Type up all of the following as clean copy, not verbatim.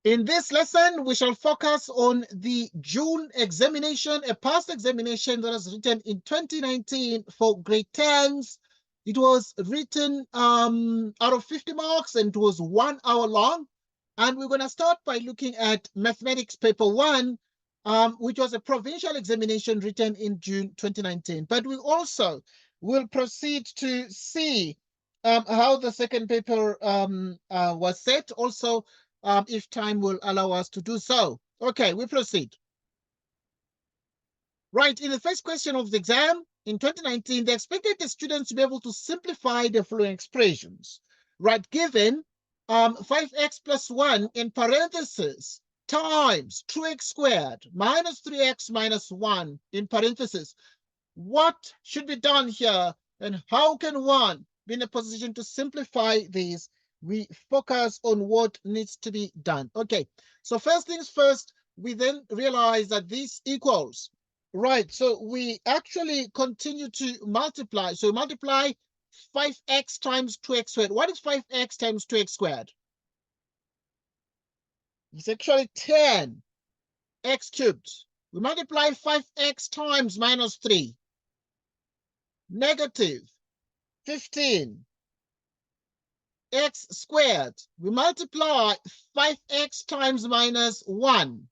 In this lesson, we shall focus on the June examination, a past examination that was written in 2019 for grade 10s. It was written out of 50 marks and it was 1 hour long. And we're going to start by looking at mathematics paper 1, which was a provincial examination written in June 2019. But we also will proceed to see how the second paper was set. Also, if time will allow us to do so. Okay, we proceed. Right, in the first question of the exam in 2019, they expected the students to be able to simplify the following expressions. Right, given 5x plus 1 in parentheses times 2x squared minus 3x minus 1 in parentheses. What should be done here, and how can one be in a position to simplify these? We focus on what needs to be done. Okay, so first things first, we then realize that this equals, right? So we actually continue to multiply. So multiply 5x times 2x squared. What is 5x times 2x squared? It's actually 10x cubed. We multiply 5x times minus 3. Negative 15 x squared. We multiply 5x times minus 1,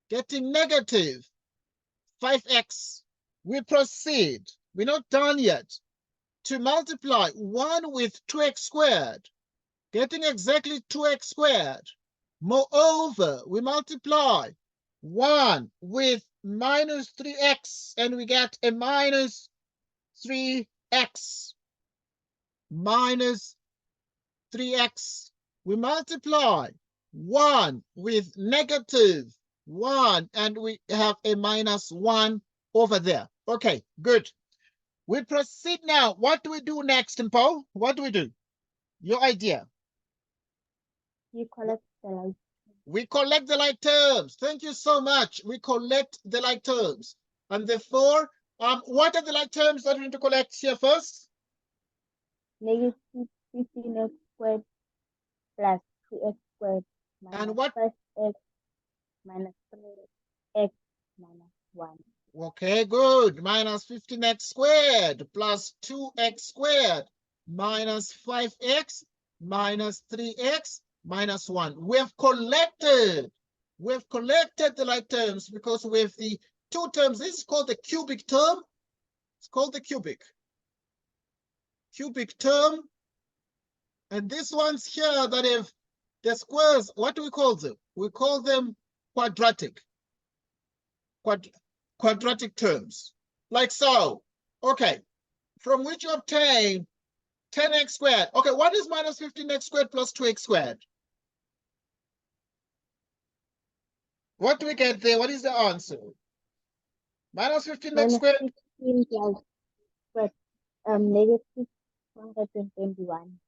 getting negative 5x. We proceed. We're not done yet. To multiply 1 with 2x squared, getting exactly 2x squared. Moreover, we multiply 1 with minus 3x, and we get a minus 3x. Minus 3x. We multiply 1 with negative 1, and we have a minus 1 over there. Okay, good. We proceed now. What do we do next, Paul? What do we do? Your idea. You collect the like. We collect the like terms. Thank you so much. We collect the like terms. And therefore, what are the like terms that we need to collect here first? Negative 15x squared plus 2x squared minus And what? 5x minus 3x minus 1. Okay, good. Minus 15x squared plus 2x squared minus 5x minus 3x minus 1. We've collected the like terms because with the two terms, this is called the cubic term. It's called the cubic term. And these ones here that have the squares, what do we call them? We call them quadratic. Quadratic terms, like so. Okay, from which you obtain 10x squared. Okay, what is minus 15x squared plus 2x squared? What do we get there? What is the answer? Minus 15x squared. 16 plus squared, negative 121.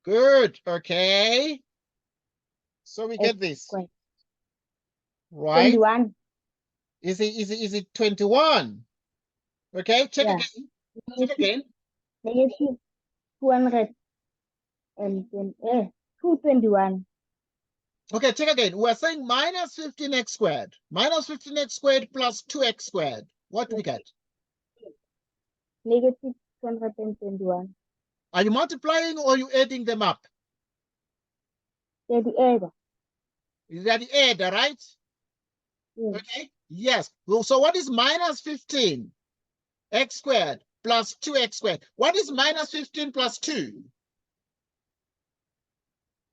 Good, okay. So we get this, Squared. right? 21. Is it 21? Okay, check again. Check again. Negative 221. Okay, check again. We're saying minus 15x squared. Minus 15x squared plus 2x squared. What do we get? Negative 221. Are you multiplying or are you adding them up? They're the other. Is that the adder, right? Yes. Okay, yes. So what is minus 15x squared plus 2x squared? What is minus 15 plus 2?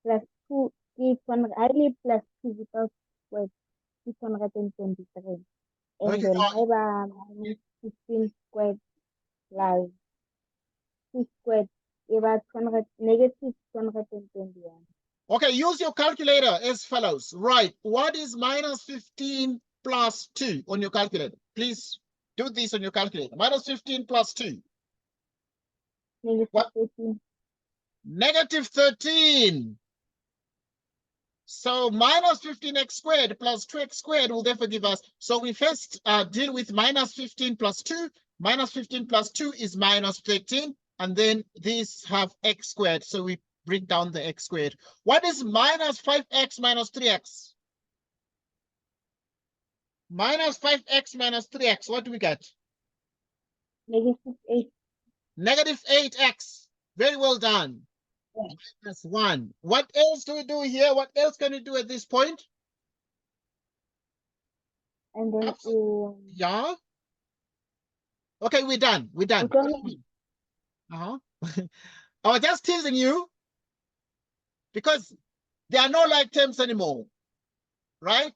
Plus 2 is 100 plus 2 without squared. 623. And Okay. then minus 15 squared plus 2 squared about 200, negative 221. Okay, use your calculator as follows. Right, what is minus 15 plus 2 on your calculator? Please do this on your calculator. Minus 15 plus 2. Negative What? 13. Negative 13. So minus 15x squared plus 2x squared will therefore give us. So we first deal with minus 15 plus 2. Minus 15 plus 2 is minus 13. And then these have x squared. So we bring down the x squared. What is minus 5x minus 3x? Minus 5x minus 3x, what do we get? -8. Negative 8x. Very well done. Yeah. That's 1. What else do we do here? What else can we do at this point? And then Yeah. Okay, we're done. We're done. Okay. I was just teasing you because there are no like terms anymore, right?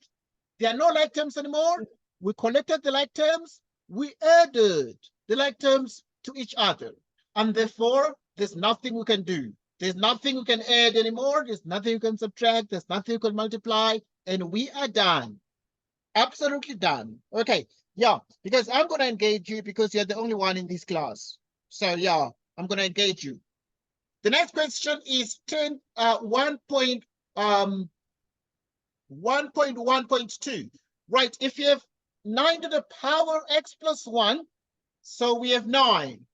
There are no like terms anymore. We collected the like terms. We added the like terms to each other. And therefore, there's nothing we can do. There's nothing we can add anymore. There's nothing you can subtract. There's nothing you can multiply. And we are done. Absolutely done. Okay. Yeah, because I'm going to engage you because you're the only one in this class. So yeah, I'm going to engage you. The next question is 1.1.2. Right, if you have 9 to the power x plus 1, so we have 9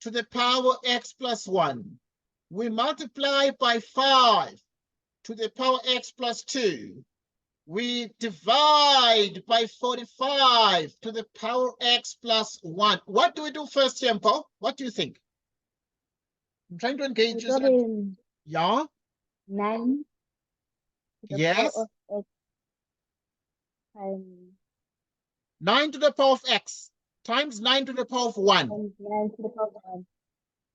to the power x plus 1. We multiply by 5 to the power x plus 2. We divide by 45 to the power x plus 1. What do we do first here, Paul? What do you think? I'm trying to engage you. Yeah? 9 to the Yes. power of x times 9 to the power of x times 9 to the power of 1. times 9 to the power of 1.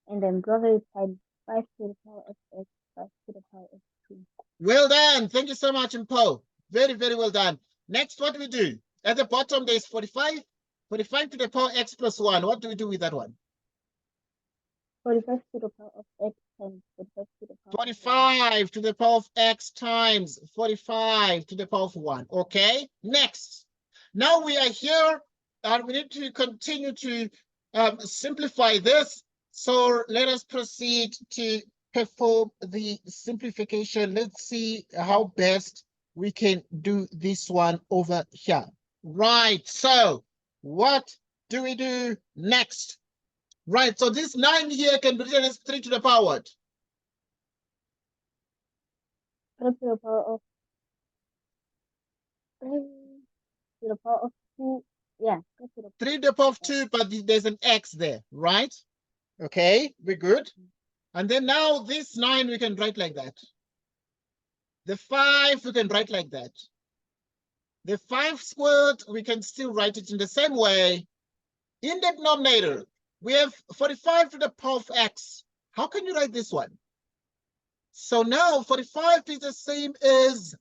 And then bracket times 5 to the power of x, 5 to the power of 2. Well done. Thank you so much, Paul. Very, very well done. Next, what do we do? At the bottom, there's 45. 45 to the power x plus 1. What do we do with that one? 45 to the power of x times 45 to the power 45 to the power of x times 45 to the power of 1. Okay, next. Now we are here and we need to continue to simplify this. So let us proceed to perform the simplification. Let's see how best we can do this one over here. Right, so what do we do next? Right, so this 9 here can be written as 3 to the power what? 3 to the power of 3 to the power of 2. Yeah, 3 to the power of 2, but there's an x there, right? Okay, we're good. And then now this 9 we can write like that. The 5 we can write like that. The 5 squared, we can still write it in the same way. In the denominator, we have 45 to the power of x. How can you write this one? So now 45 is the same as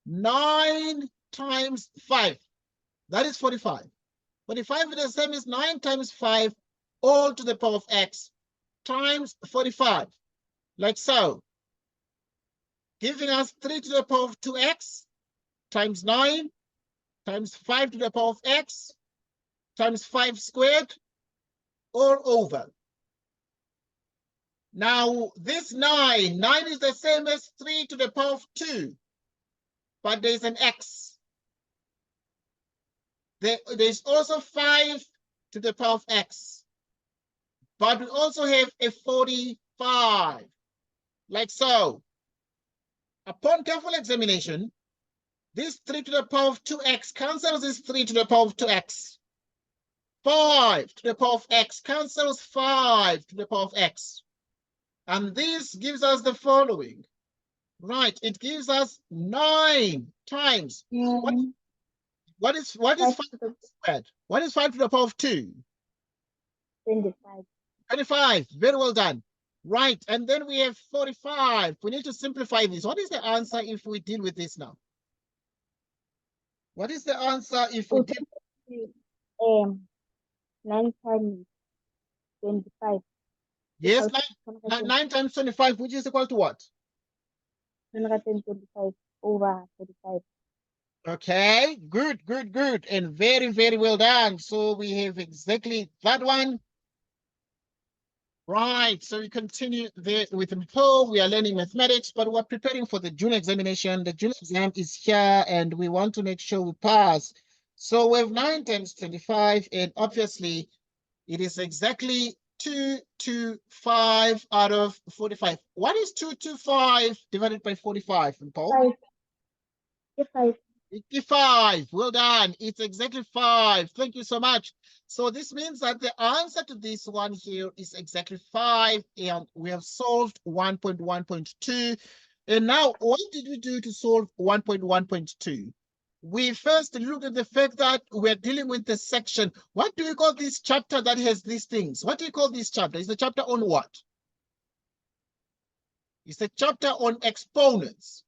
9 times 5. That is 45. 45 is the same as 9 times 5, all to the power of x, times 45. Like so. Giving us 3 to the power of 2x, times 9, times 5 to the power of x, times 5 squared, all over. Now, this 9 is the same as 3 to the power of 2, but there's an x. There's also 5 to the power of x, but we also have a 45, like so. Upon careful examination, this 3 to the power of 2x cancels this 3 to the power of 2x. 5 to the power of x cancels 5 to the power of x. And this gives us the following. Right, it gives us 9 times. What is 5 squared? What is 5 to the power of 2? 25. 25. Very well done. Right, and then we have 45. We need to simplify this. What is the answer if we deal with this now? What is the answer if we deal? 9 times 25. Yes, 9 times 25, which is equal to what? 125 over 45. Okay, good, good, good. And very, very well done. So we have exactly that one. Right, so we continue there with Mpho. We are learning mathematics, but we're preparing for the junior examination. The junior exam is here, and we want to make sure we pass. So we have 9 times 25, and obviously it is exactly 225 out of 45. What is 225 divided by 45, Paul? 5. 55. Well done. It's exactly 5. Thank you so much. So this means that the answer to this one here is exactly 5. And we have solved 1.1.2. And now, what did we do to solve 1.1.2? We first looked at the fact that we're dealing with the section. What do we call this chapter that has these things? What do you call this chapter? Is the chapter on what? It's a chapter on exponents.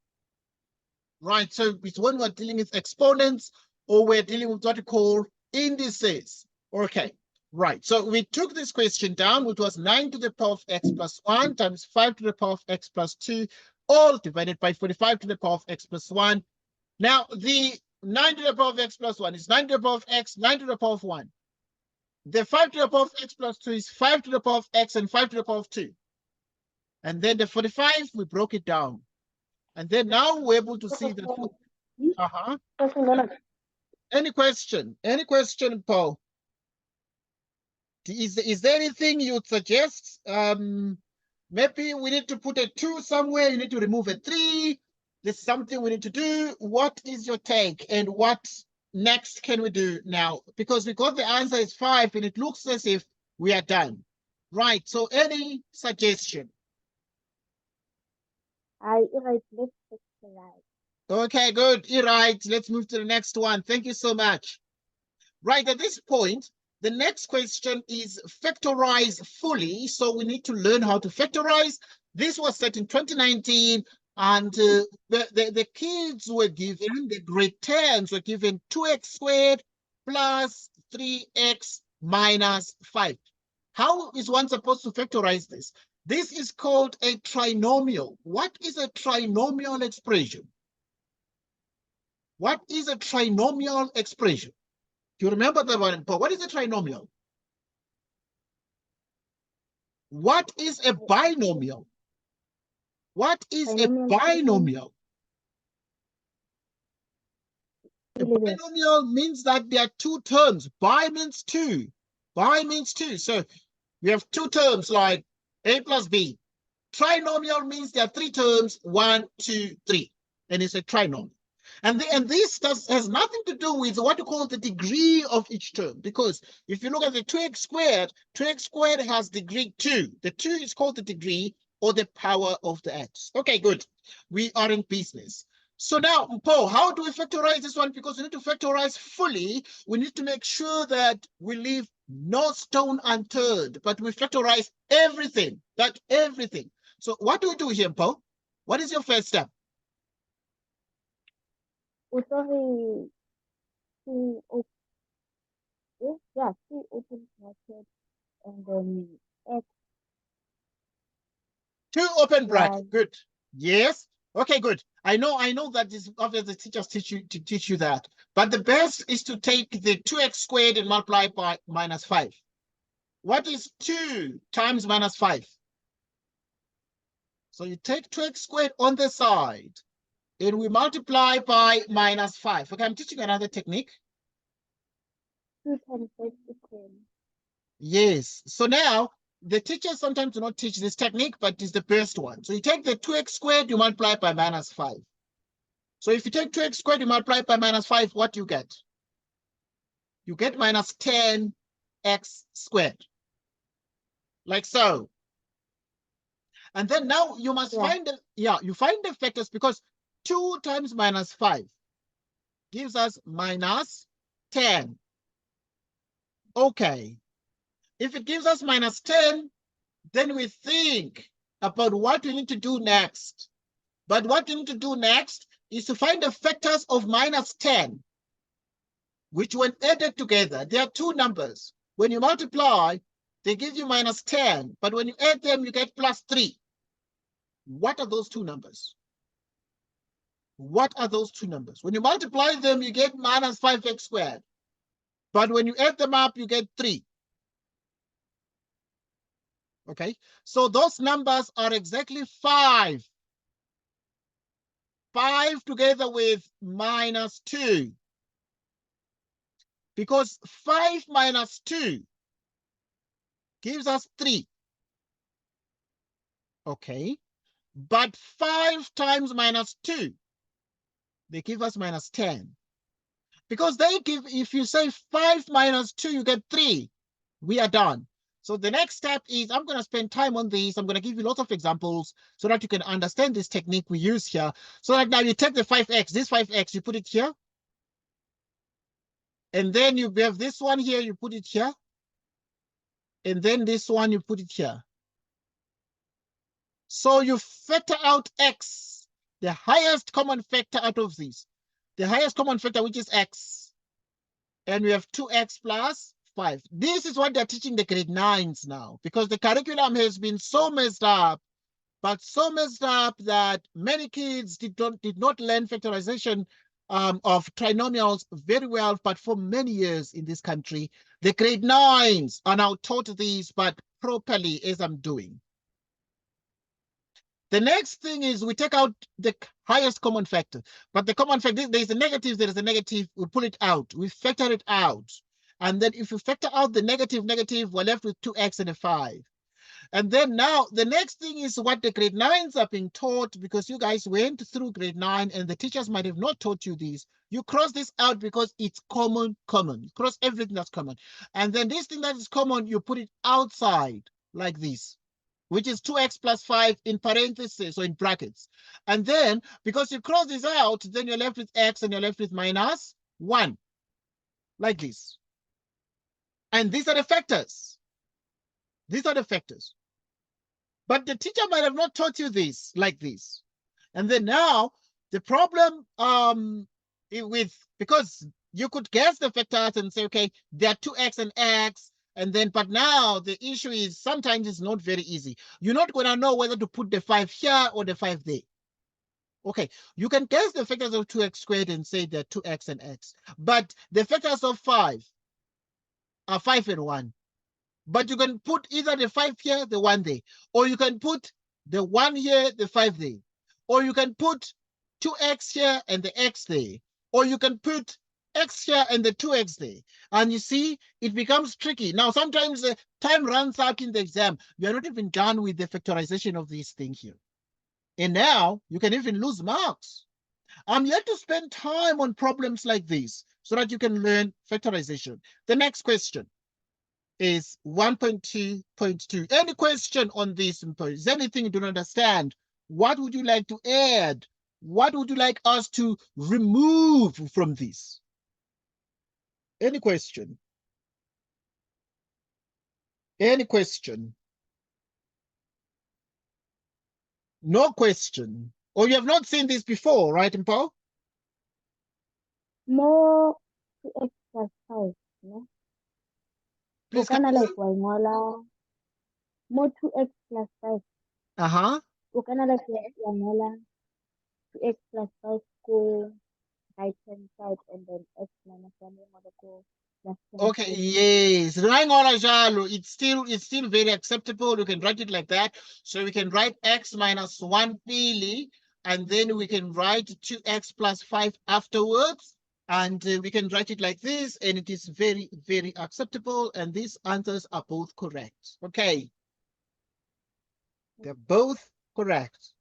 Right, so it's when we're dealing with exponents or we're dealing with what we call indices. Okay, right. So we took this question down, which was 9 to the power of x plus 1 times 5 to the power of x plus 2, all divided by 45 to the power of x plus 1. Now, the 9 to the power of x plus 1 is 9 to the power of x, 9 to the power of 1. The 5 to the power of x plus 2 is 5 to the power of x and 5 to the power of 2. And then the 45, we broke it down. And then now we're able to see that. Any question? Any question, Paul? Is there anything you'd suggest? Maybe we need to put a 2 somewhere. You need to remove a 3. There's something we need to do. What is your take? And what next can we do now? Because we got the answer is 5, and it looks as if we are done. Right. So any suggestion? Let's Okay, good. You're right. Let's move to the next one. Thank you so much. Right, at this point, the next question is factorize fully. So we need to learn how to factorize. This was set in 2019, and the kids were given, the grade 10s were given 2x squared plus 3x minus 5. How is one supposed to factorize this? This is called a trinomial. What is a trinomial expression? What is a trinomial expression? Do you remember that one, Paul? What is a trinomial? What is a binomial? What is a binomial? A binomial means that there are 2 terms. Bi means 2. Bi means 2. So we have 2 terms like a plus b. Trinomial means there are 3 terms, 1, 2, 3. And it's a trinomial. And this has nothing to do with what you call the degree of each term. Because if you look at the 2x squared has degree 2. The 2 is called the degree or the power of the x. Okay, good. We are in business. So now, Paul, how do we factorize this one? Because we need to factorize fully. We need to make sure that we leave no stone unturned, but we factorize everything, everything. So what do we do here, Paul? What is your first step? We sorry, 2 open brackets and then x. 2 open brackets. Good. Yes. Okay, good. I know that this obviously teachers teach you that. But the best is to take the 2x squared and multiply by minus 5. What is 2 times minus 5? So you take 2x squared on the side, and we multiply by minus 5. Okay, I'm teaching another technique. 2 times x equals. Yes. So now, the teachers sometimes do not teach this technique, but it's the best one. So you take the 2x squared, you multiply by minus 5. So if you take 2x squared, you multiply by minus 5, what do you get? You get minus 10x squared. Like so. And then now you must find the factors, because 2 times minus 5 gives us minus 10. Okay. If it gives us minus 10, then we think about what we need to do next. But what we need to do next is to find the factors of minus 10, which when added together, there are 2 numbers. When you multiply, they give you minus 10, but when you add them, you get plus 3. What are those 2 numbers? What are those 2 numbers? When you multiply them, you get minus 5x squared. But when you add them up, you get 3. Okay, so those numbers are exactly 5. 5 together with minus 2. Because 5 minus 2 gives us 3. Okay. But 5 times minus 2, they give us minus 10. Because they give, if you say 5 minus 2, you get 3. We are done. So the next step is I'm going to spend time on these. I'm going to give you lots of examples so that you can understand this technique we use here. So like now you take the 5x, this 5x, you put it here. And then you have this one here, you put it here. And then this one, you put it here. So you factor out x, the highest common factor out of these. The highest common factor, which is x. And we have 2x plus 5. This is what they're teaching the grade 9s now, because the curriculum has been so messed up, but so messed up that many kids did not learn factorization of trinomials very well, but for many years in this country. The grade 9s are now taught these, but properly as I'm doing. The next thing is we take out the highest common factor. But the common factor, there's a negative, there is a negative, we pull it out, we factor it out. And then if you factor out the negative, we're left with 2x and a 5. And then now the next thing is what the grade 9s are being taught, because you guys went through grade 9 and the teachers might have not taught you these. You cross this out because it's common. You cross everything that's common. And then this thing that is common, you put it outside like this, which is 2x plus 5 in parentheses, or in brackets. And then, because you cross this out, then you're left with x and you're left with minus 1, like this. And these are the factors. These are the factors. But the teacher might have not taught you this, like this. And then now, the problem because you could guess the factors and say, okay, there are 2x and x, and then, but now the issue is sometimes it's not very easy. You're not going to know whether to put the 5 here or the 5 there. Okay, you can guess the factors of 2x squared and say they're 2x and x. But the factors of 5 are 5 and 1. But you can put either the 5 here, the 1 there. Or you can put the 1 here, the 5 there. Or you can put 2x here and the x there. Or you can put x here and the 2x there. And you see, it becomes tricky. Now, sometimes the time runs out in the exam. You're not even done with the factorization of these things here. And now you can even lose marks. I'm here to spend time on problems like this so that you can learn factorization. The next question is 1.2.2. Any question on this? Is anything you don't understand? What would you like to add? What would you like us to remove from this? Any question? Any question? No question. Or you have not seen this before, right, Mpo? More 2x plus 5, no? Please Kind come. of like Waimola. More 2x plus 5. Uh-huh. Kind of like Waimola. 2x plus 5 go right hand side, and then x minus 1 go left hand Okay, side. yes. It's still very acceptable. You can write it like that. So we can write x minus 1 pili, and then we can write 2x plus 5 afterwards. And we can write it like this, and it is very, very acceptable. And these answers are both correct. Okay. They're both correct.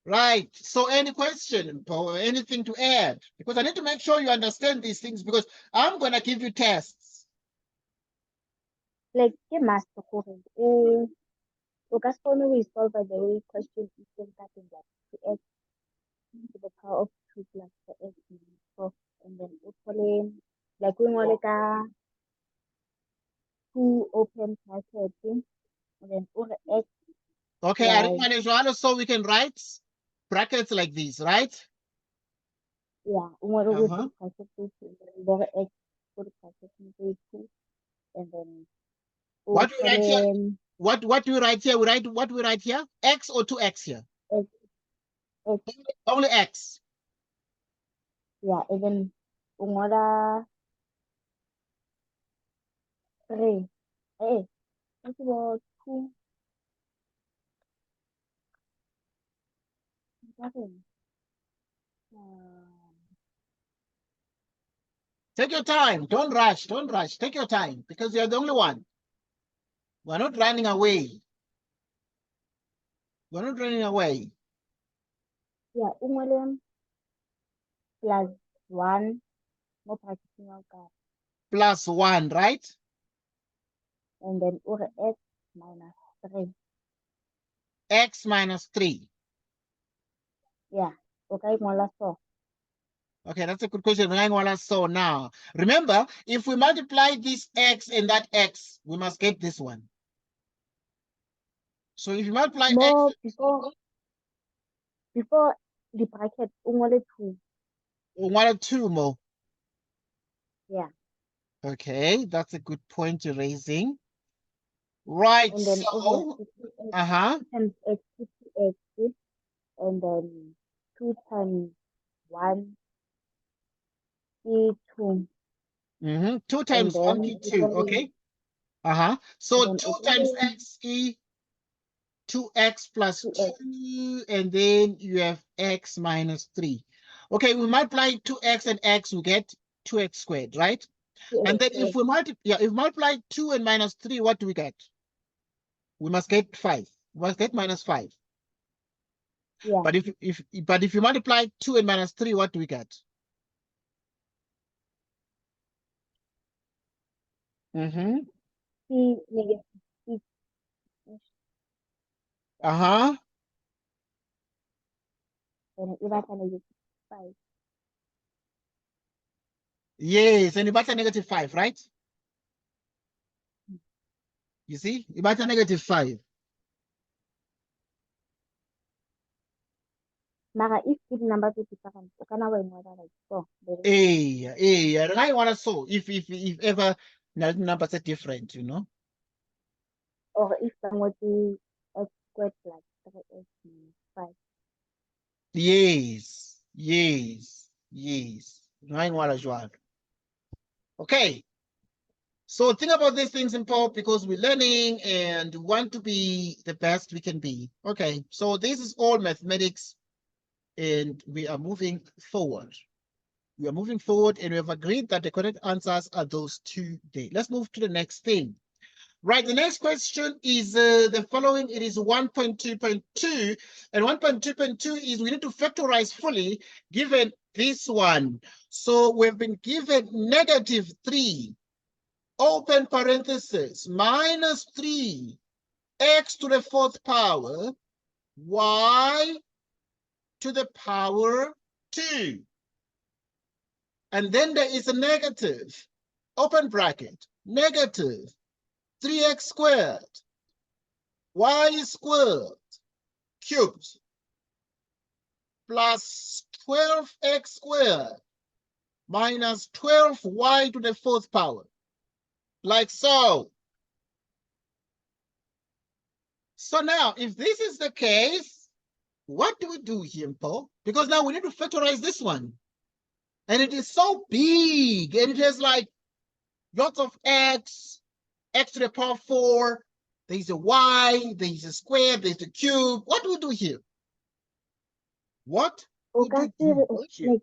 Right. So any question, Paul, anything to add? Because I need to make sure you understand these things, because I'm going to give you tests. Like, ke master current. O ka se kgone go solve the way question is starting like 2x to the power of 2 plus 4x minus 4. And then o thole, like o ngole ka 2 open brackets, and then o re x Okay, plus, so we can write brackets like these, right? yeah, o ngole go Uh-huh. brackets, and then o re x go brackets into 2, and then o What do we write here? thole What do we write here? What we write here? X or 2x here? x, Only x. yeah, and then o ngola 3. It's about 2. Nothing. Take your time. Don't rush. Don't rush. Take your time, because you're the only one. We're not running away. We're not running away. Yeah, ungole plus 1 mo practicing out ka. Plus 1, right? And then ure x minus 3. X minus 3. Yeah, okay, ngola so. Okay, that's a good question. So now, remember, if we multiply this x and that x, we must get this one. So if you multiply More x, before the bracket, ungole 2. we wanted 2 more. Yeah. Okay, that's a good point you're raising. Right, And then so, uh-huh. times x, and then 2 times 1 is 2. 2 And times 1 then is 2, okay. Uh-huh. So then 2 times x is 2x plus 2, and then you have x minus 3. Okay, we multiply 2x and x, we get 2x squared, right? And then if we multiply 2 and minus 3, what do we get? We must get 5. We must get minus 5. Yeah. But if you multiply 2 and minus 3, what do we get? C negative 6. Uh-huh. And if I negative 5. Yes, and about a negative 5, right? You see? About a negative 5. Mara, if the number is different, you can have another like 4. I want to so if ever numbers are different, you know. Or if somebody x squared plus 3x minus 5. Yes, yes, yes. Okay. So think about these things in Paul because we're learning and want to be the best we can be. Okay, so this is all mathematics and we are moving forward. We are moving forward and we have agreed that the correct answers are those two there. Let's move to the next thing. Right, the next question is the following. It is 1.2.2, and 1.2.2 is we need to factorize fully given this one. So we've been given negative 3, open parenthesis, minus 3, x to the 4th power, y to the power 2. And then there is a negative, open bracket, negative 3x squared, y squared cubed plus 12x squared minus 12y to the 4th power, like so. So now, if this is the case, what do we do here, Paul? Because now we need to factorize this one. And it is so big, and it has like lots of x to the power 4, there's a y, there's a square, there's a cube. What do we do here? What do we do here?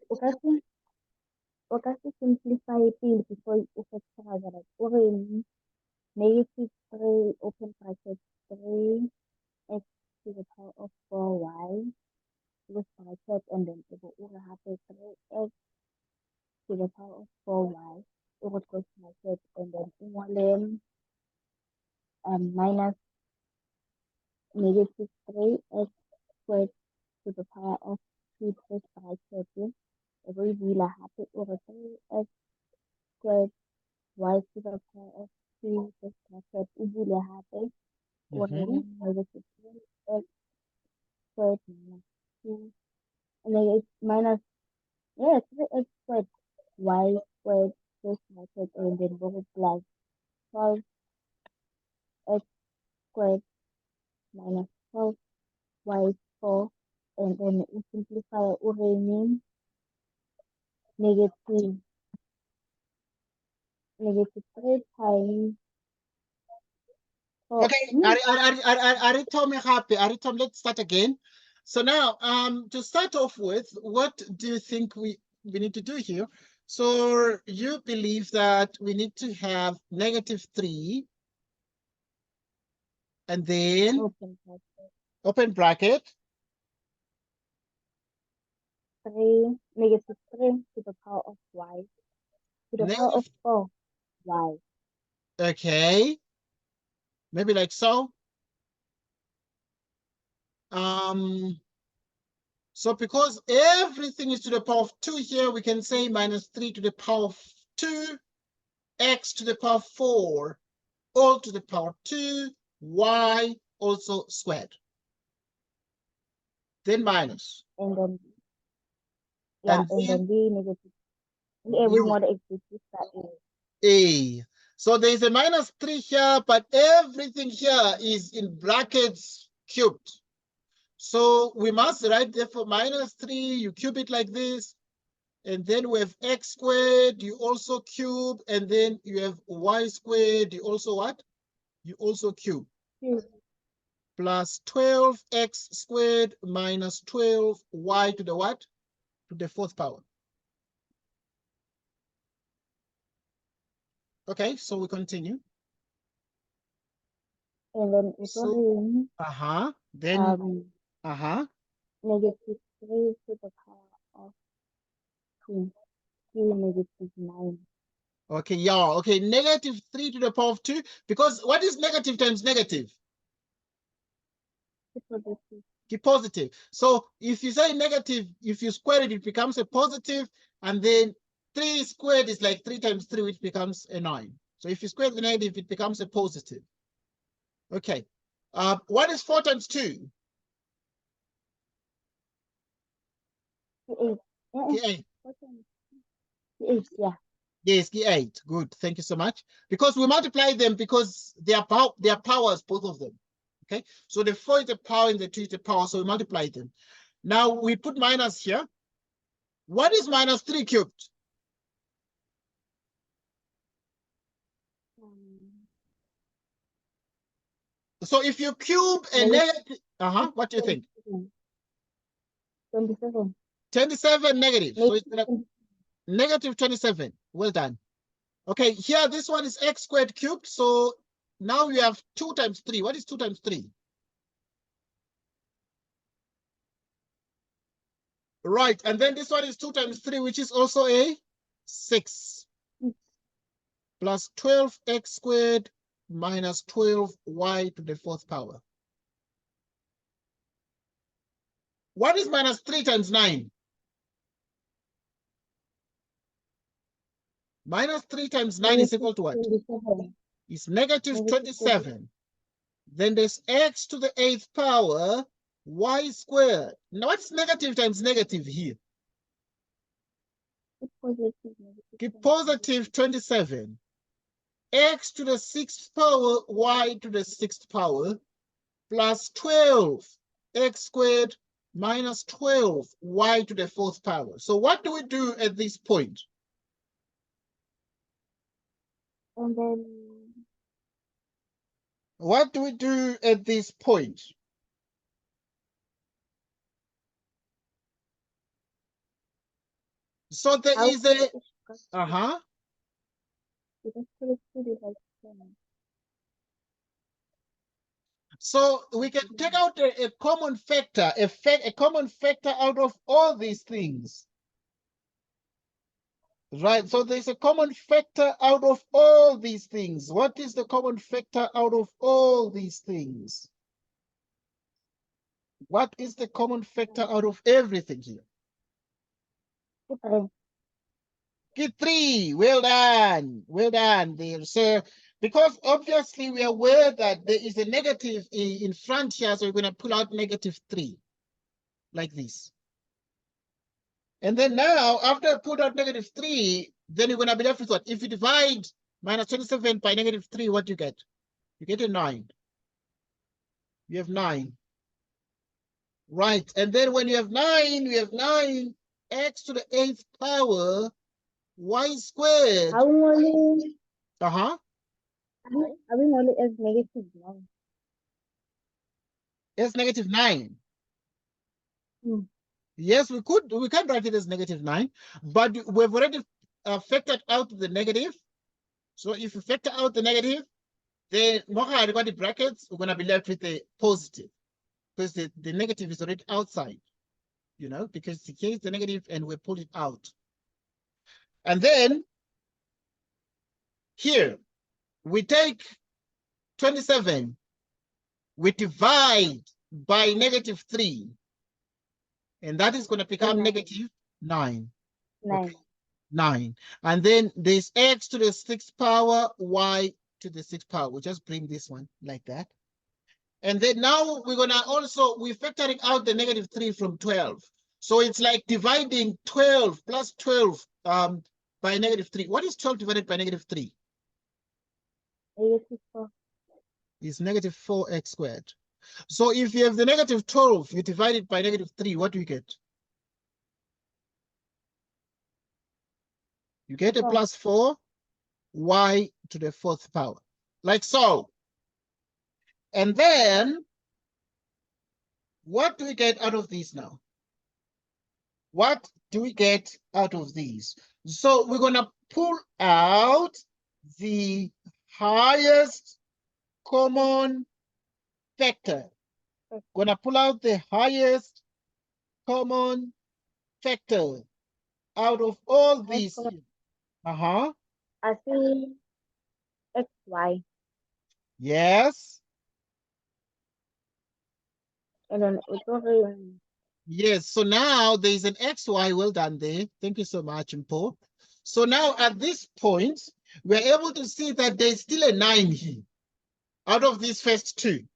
Okay, simplify it before you factorize it. Or negative 3 open bracket 3 x to the power of 4y with bracket, and then it will have 3x to the power of 4y. It would go bracket, and then minus negative 3x squared to the power of 2 plus bracket. It will be happy over 3x squared y to the power of 3 plus bracket. It will happen over negative 3x squared minus 2, and then it's minus 3x squared y squared plus bracket, and then we'll plus 12x squared minus 12y 4, and then we simplify we remain negative 3 times 4. Okay, Aritom, let's start again. So now, to start off with, what do you think we need to do here? So you believe that we need to have negative 3 And then open bracket, open bracket. 3, negative 3 to the power of y, to the power of Negative, 4, y. okay. Maybe like so. So because everything is to the power of 2 here, we can say minus 3 to the power of 2, x to the power of 4, all to the power of 2, y also squared. Then minus. And then, yeah, and then b negative. And we want to execute that a. So there is a minus 3 here, but everything here is in brackets cubed. So we must write therefore minus 3, you cube it like this. And then we have x squared, you also cube. And then you have y squared, you also what? You also cube. Plus 12x squared minus 12y to the what? To the 4th power. Okay, so we continue. And then it's So, only then negative 3 to the power of 2, negative 9. Okay, yeah, okay, negative 3 to the power of 2, because what is negative times negative? Positive. So if you say negative, if you square it, it becomes a positive, and then 3 squared is like 3 times 3, which becomes a 9. So if you square the negative, it becomes a positive. Okay. What is 4 times 2? 8. K8. 8, yeah. Yes, K8. Good. Thank you so much. Because we multiply them because they are powers, both of them. Okay. So the 4 is a power and the 2 is a power, so we multiply them. Now we put minus here. What is minus 3 cubed? So if you cube a negative, what do you think? 27. 27 negative. So it's negative 27. Well done. Okay, here this one is x squared cubed. So now we have 2 times 3. What is 2 times 3? Right, and then this one is 2 times 3, which is also a 6. Plus 12x squared minus 12y to the 4th power. What is minus 3 times 9? Minus 3 times 9 is equal to what? 27. It's negative 27. Then there's x to the 8th power, y squared. Now what's negative times negative here? Positive 27. X to the 6th power, y to the 6th power, plus 12 x squared minus 12 y to the 4th power. So what do we do at this point? And then what do we do at this point? So there is a so we can take out a common factor, a common factor out of all these things. Right, so there's a common factor out of all these things. What is the common factor out of all these things? What is the common factor out of everything here? 3. Well done. Well done there. So, because obviously we are aware that there is a negative in front here, so we're going to pull out negative 3, like this. And then now, after I put out negative 3, then you're going to be left with what? If you divide minus 27 by negative 3, what do you get? You get a 9. You have 9. Right. And then when you have 9, we have 9 x to the 8th power y squared. Are we only as negative 9? As negative 9. Yes, we can write it as negative 9, but we've already factored out the negative. So if you factor out the negative, then Mocha got the brackets, we're gonna be left with a positive because the negative is already outside, you know, because here's the negative and we pull it out. And then here we take 27, we divide by -3, and that is going to become Nine. -9. 9. Okay. 9. And then there's x to the 6th power, y to the 6th power. We'll just bring this one like that. And then now we're gonna also, we're factoring out the -3 from 12. So it's like dividing 12 plus 12 by -3. What is 12 divided by -3? -4. Is -4x squared. So if you have the -12, you divide it by -3, what do you get? You get a 4. +4 y to the 4th power, like so. And then, what do we get out of these now? What do we get out of these? So we're going to pull out the highest common factor. Going to pull out the highest common factor out of all these. Uh-huh. I see xy. Yes. And then it's over. Yes. So now there's an XY. Well done there. Thank you so much, Mpo. So now at this point, we're able to see that there's still a 9 here out of these first two.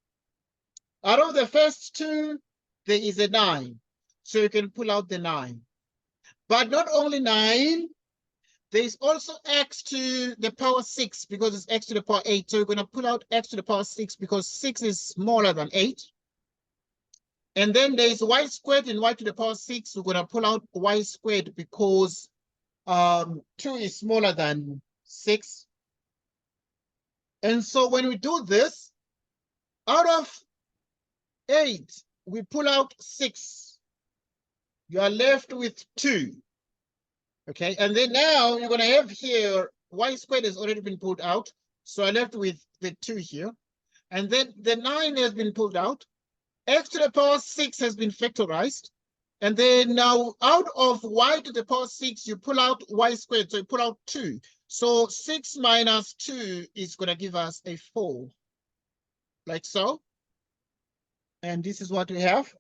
Out of the first two, there is a 9. So you can pull out the 9. But not only 9, there's also x to the power 6 because it's x to the power 8. So you're going to pull out x to the power 6 because 6 is smaller than 8. And then there's y squared and y to the power 6. We're going to pull out y squared because 2 is smaller than 6. And so when we do this, out of 8, we pull out 6. You are left with 2. Okay, and then now you're going to have here, y squared has already been pulled out. So I'm left with the 2 here. And then the 9 has been pulled out. X to the power 6 has been factorized. And then now out of y to the power 6, you pull out y squared. So you pull out 2. So 6 minus 2 is going to give us a 4. Like so. And this is what we have.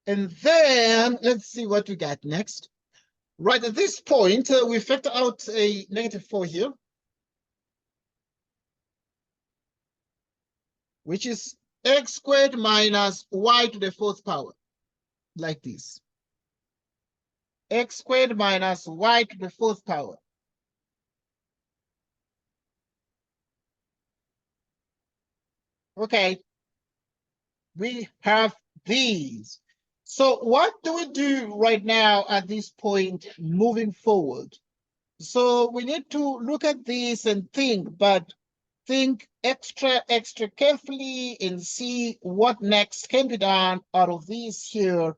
And then let's see what we got next. Right at this point, we factor out a -4 here, which is x squared minus y to the 4th power, like this. X squared minus y to the 4th power. Okay, we have these. So what do we do right now at this point moving forward? So we need to look at this and think, but think extra carefully and see what next can be done out of these here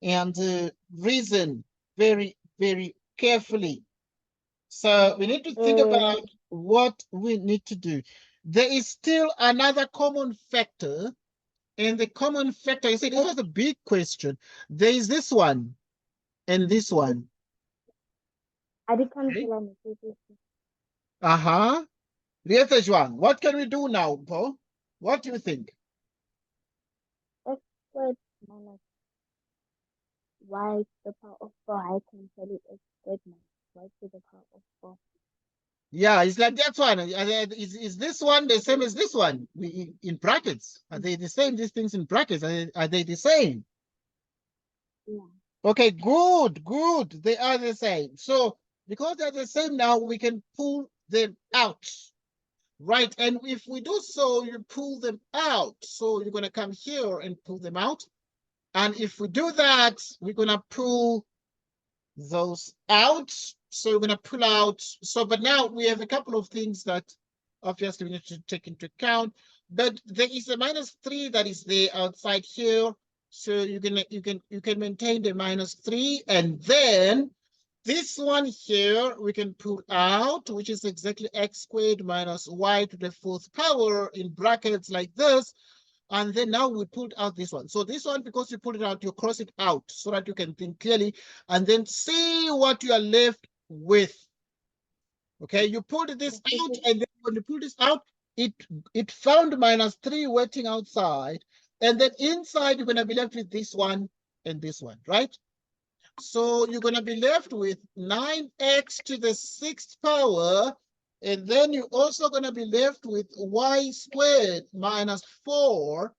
and reason very, very carefully. So we need to think about what we need to do. There is still another common factor, and the common factor, you see, this was a big question. There is this one and this one. Okay. Uh-huh. Rieta Juan, what can we do now, Paul? What do you think? X squared minus y to the power of 4. I can tell you x squared minus y to the power of 4. Yeah, it's like that one. Is this one the same as this one? In brackets, are they the same? These things in brackets, are they the same? Yeah. Okay, good. They are the same. So because they're the same now, we can pull them out. Right, and if we do so, you pull them out. So you're going to come here and pull them out. And if we do that, we're going to pull those out. So we're going to pull out. So, but now we have a couple of things that obviously we need to take into account. But there is a -3 that is there outside here. So you can maintain the -3, and then This one here, we can pull out, which is exactly x squared minus y to the fourth power in brackets like this. And then now we pulled out this one. So this one, because you pulled it out, you cross it out so that you can think clearly and then see what you are left with. Okay, you pulled this out, and then when you pull this out, it found -3 waiting outside. And then inside, you're going to be left with this one and this one, right? So you're going to be left with 9x to the 6th power. And then you're also going to be left with y squared minus 4,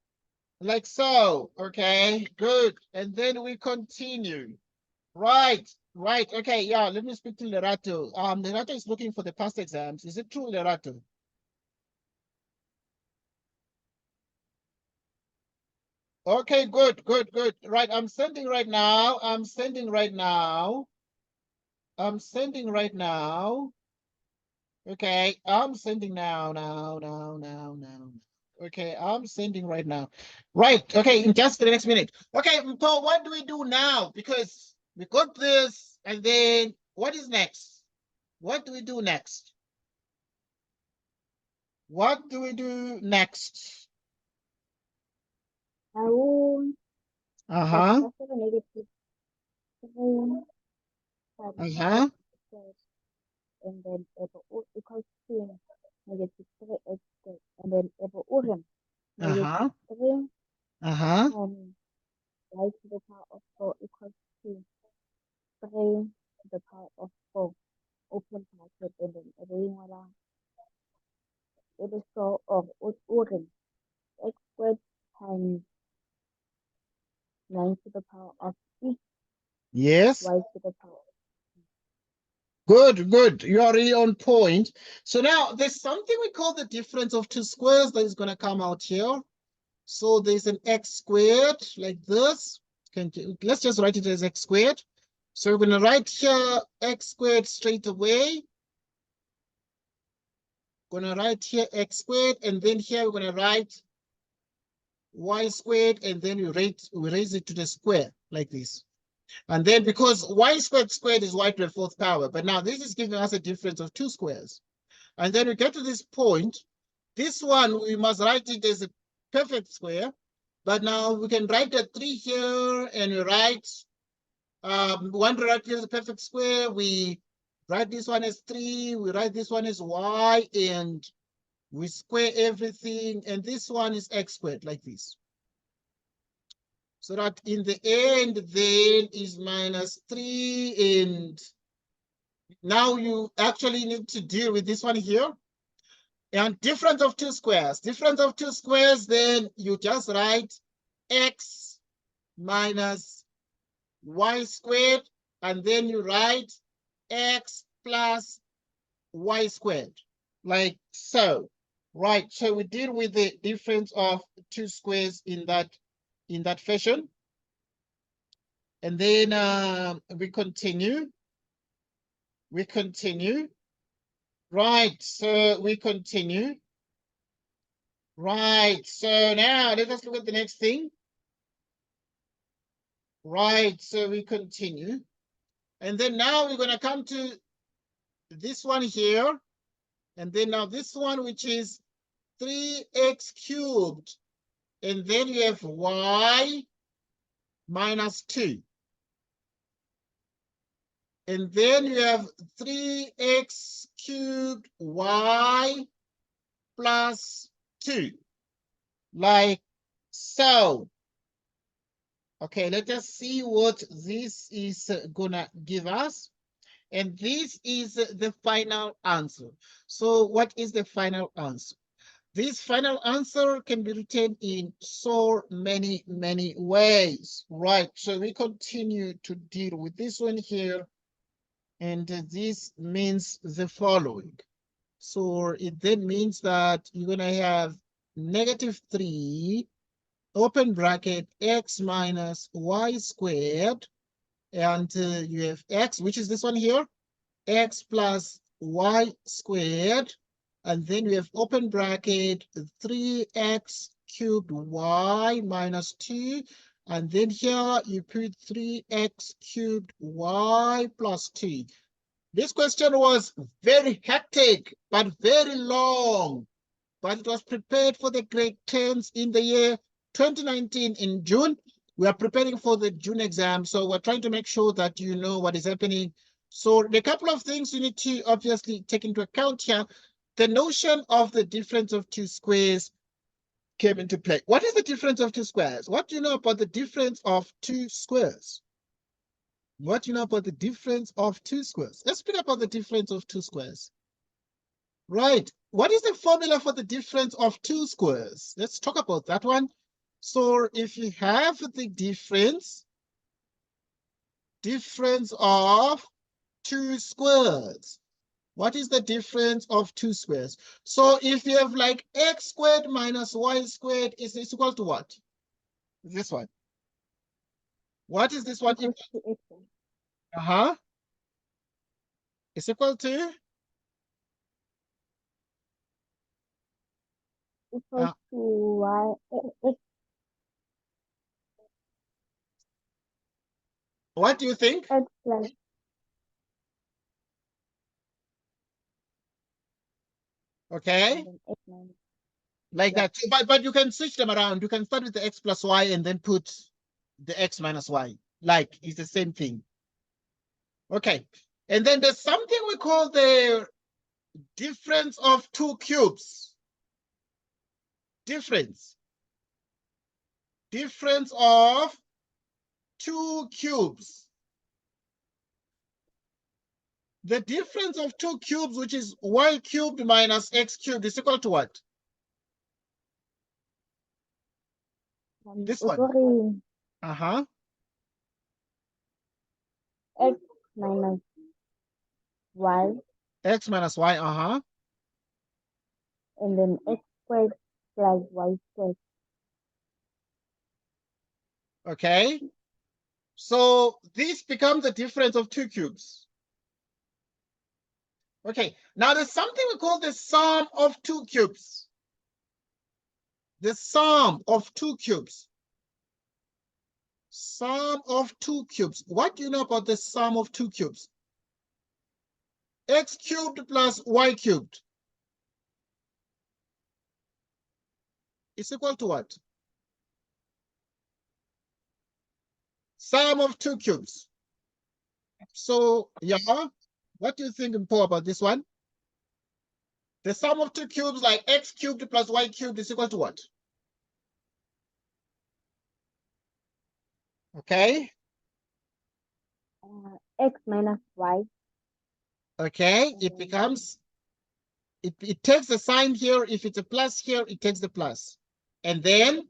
like so. Okay, good. And then we continue. Right, right. Okay, yeah, let me speak to Lerato. Lerato is looking for the past exams. Is it true, Lerato? Okay, good, good, good. Right, I'm sending right now. I'm sending right now. I'm sending right now. Okay, I'm sending now. Okay, I'm sending right now. Right, okay, in just the next minute. Okay, Paul, what do we do now? Because we got this, and then what is next? What do we do next? What do we do next? I will Uh-huh. express the negative 3 times Uh-huh. squared, and then equals to negative 3x squared, and then negative Uh-huh. 3 Uh-huh. times y to the power of 4 equals to 3 to the power of 4, open bracket, and then everything around. It is so of open x squared times 9 to the power of 3 Yes. y to the power. Good, good. You are really on point. So now there's something we call the difference of two squares that is going to come out here. So there's an x squared like this. Let's just write it as x squared. So we're going to write here x squared straight away. Going to write here x squared, and then here we're going to write y squared, and then we raise it to the square like this. And then because y squared is y to the fourth power, but now this is giving us a difference of two squares. And then we get to this point. This one, we must write it as a perfect square. But now we can write a 3 here, and we write, want to write here as a perfect square. We write this one as 3, we write this one as y, and we square everything. And this one is x squared, like this. So that in the end, then is -3. And now you actually need to deal with this one here. And difference of two squares. Difference of two squares, then you just write x minus y squared, and then you write x plus y squared, like so. Right, so we deal with the difference of two squares in that fashion. And then we continue. We continue. Right, so we continue. Right, so now let us look at the next thing. Right, so we continue. And then now we're going to come to this one here. And then now this one, which is 3x cubed. And then you have y minus 2. And then you have 3x cubed y plus 2. Like so. Okay, let us see what this is gonna give us. And this is the final answer. So what is the final answer? This final answer can be written in so many, many ways, right? So we continue to deal with this one here. And this means the following. So it then means that you're gonna have -3 open bracket x minus y squared, and you have x, which is this one here, x plus y squared, and then we have open bracket 3x cubed y minus 2, And then here you put 3x cubed y plus 2. This question was very hectic, but very long. But it was prepared for the grade 10s in the year 2019 in June. We are preparing for the June exam, so we're trying to make sure that you know what is happening. So the couple of things you need to obviously take into account here. The notion of the difference of two squares came into play. What is the difference of two squares? What do you know about the difference of two squares? What do you know about the difference of two squares? Let's speak about the difference of two squares. Right. What is the formula for the difference of two squares? Let's talk about that one. So if you have the difference of two squares, what is the difference of two squares? So if you have like x squared minus y squared is equal to what? This one. What is this one? Equals to x. Uh-huh. It's equal to? Equals to y. X. What do you think? X plus. Okay. X minus. Like Yeah. that. So, but you can switch them around. You can start with the x plus y and then put the x minus y. Like it's the same thing. Okay. And then there's something we call the difference of two cubes. Difference of two cubes. The difference of two cubes, which is y cubed minus x cubed, is equal to what? This one. Sorry. Uh-huh. X minus y. X minus y, uh-huh. And then x squared plus y squared. Okay. So this becomes the difference of two cubes. Okay, now there's something we call the sum of two cubes. The sum of two cubes. Sum of two cubes. What do you know about the sum of two cubes? X cubed plus y cubed is equal to what? Sum of two cubes. So, yeah, what do you think, Paul, about this one? The sum of two cubes like x cubed plus y cubed is equal to what? Okay. X minus y. Okay, it becomes, it takes the sign here. If it's a plus here, it takes the plus. And then?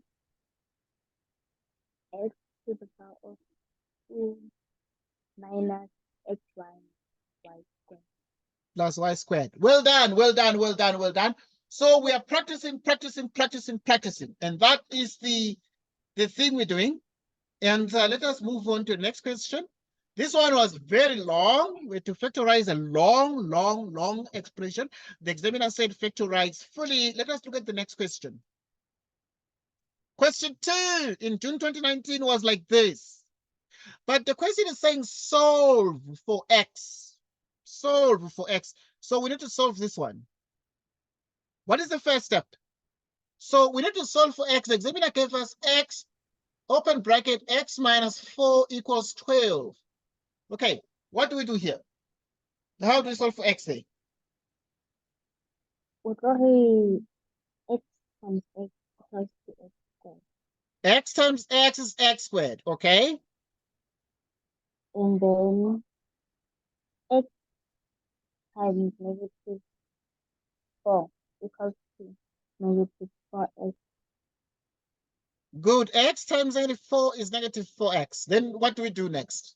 X to the power of 2 minus xy y squared. Plus y squared. Well done, well done, well done, well done. So we are practicing. And that is the thing we're doing. And let us move on to the next question. This one was very long. We had to factorize a long expression. The examiner said factorize fully. Let us look at the next question. Question 2 in June 2019 was like this. But the question is saying solve for x. Solve for x. So we need to solve this one. What is the first step? So we need to solve for x. The examiner gave us x, open bracket, x minus 4 equals 12. Okay, what do we do here? How do we solve for x then? Sorry, x times x equals to x squared. X times x is x squared, okay? And then x times negative 4 equals to negative 4x. Good. X times negative 4 is negative 4x. Then what do we do next?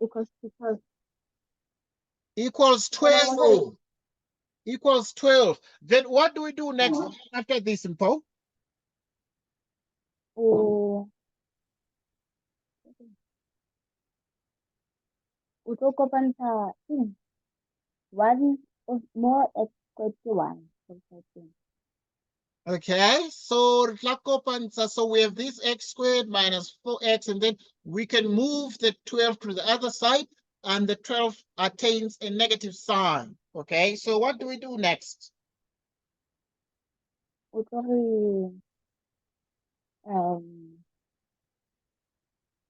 Equals to 12. Equals 12. Equals 12. Then what do we do next after this, Simple? O tlo kopantsha 1 more x squared to 1. Okay, so so we have this x squared minus 4x, and then we can move the 12 to the other side, and the 12 attains a negative sign. Okay, so what do we do next? O tlo re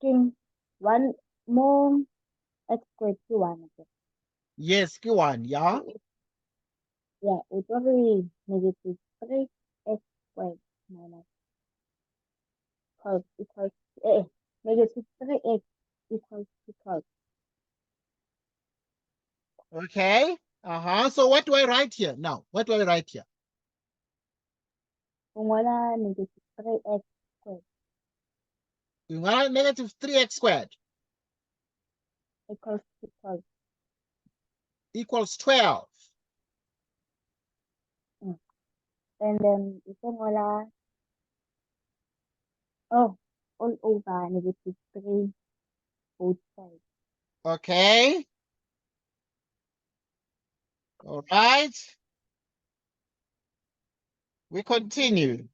ke one more x squared ke one okay. Yes, go on, yeah. Yeah, o tlo re negative 3x squared minus 12 equals negative 3x equals to 12. Okay, so what do I write here now? What do I write here? O ngola negative 3x squared We want negative 3x squared equals to 12. equals 12. And then o tlo ngola all over negative 3 both sides. Okay. All right. We continue.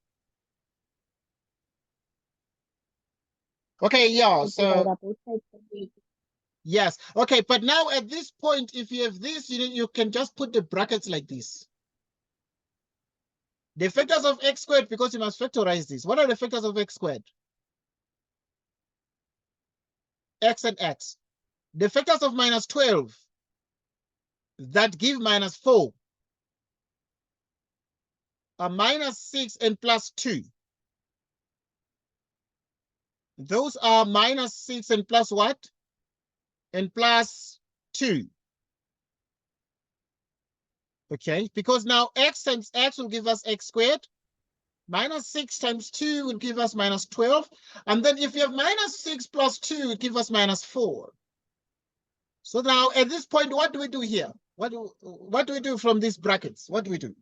Okay, yeah, We so divide both sides by 3. yes. Okay, but now at this point, if you have this, you can just put the brackets like this. The factors of x squared, because you must factorize this. What are the factors of x squared? X and x. The factors of minus 12 that give minus 4 are minus 6 and plus 2. Those are minus 6 and plus what? And plus 2. Okay, because now x times x will give us x squared. Minus 6 times 2 will give us minus 12. And then if you have minus 6 plus 2, it will give us minus 4. So now at this point, what do we do here? What do we do from these brackets? What do we do?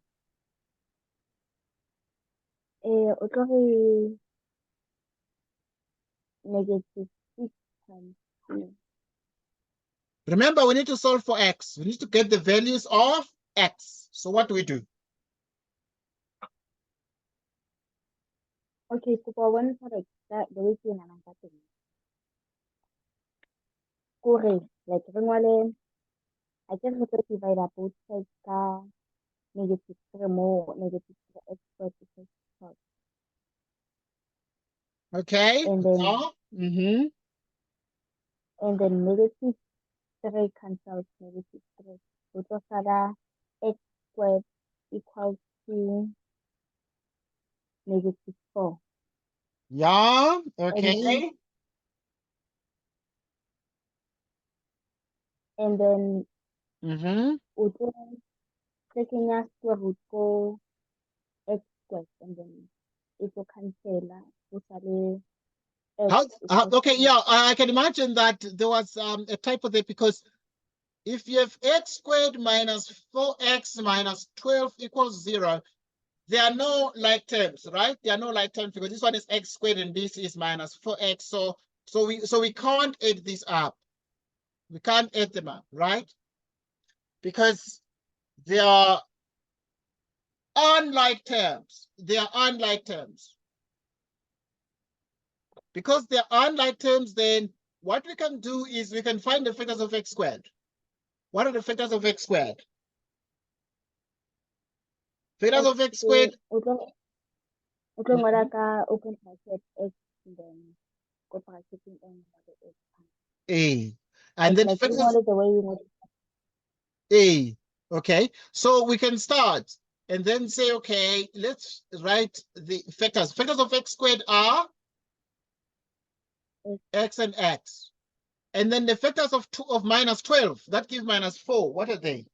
O tlo re negative 6 times 2. Remember, we need to solve for x. We need to get the values of x. So what do we do? Okay, so for one for that the way ke nahanang ka teng. Kore like re ngwale I can divide both sides ka negative 3 more negative 3x squared equals 12. Okay. And then negative 3 cancels negative 3. So tlo sala x squared equals to negative 4. Yeah. And Okay. then o tlo kenya square root ko x squared and then it will cancel o sale x equals Okay, to yeah, I can imagine that there was a typo there, because if you have x squared minus 4x minus 12 equals 0, there are no like terms, right? There are no like terms, because this one is x squared and this is minus 4x. So we can't add this up. We can't add them up, right? Because they are unlike terms. They are unlike terms. Because they're unlike terms, then what we can do is we can find the factors of x squared. What are the factors of x squared? Factors of x squared. o tlo ngola ka open bracket x and then go bracketing and x. A. And then Like factors the way you know. A. Okay, so we can start and then say, okay, let's write the factors. Factors of x squared are x and x. And then the factors of minus 12, that give minus 4. What are they?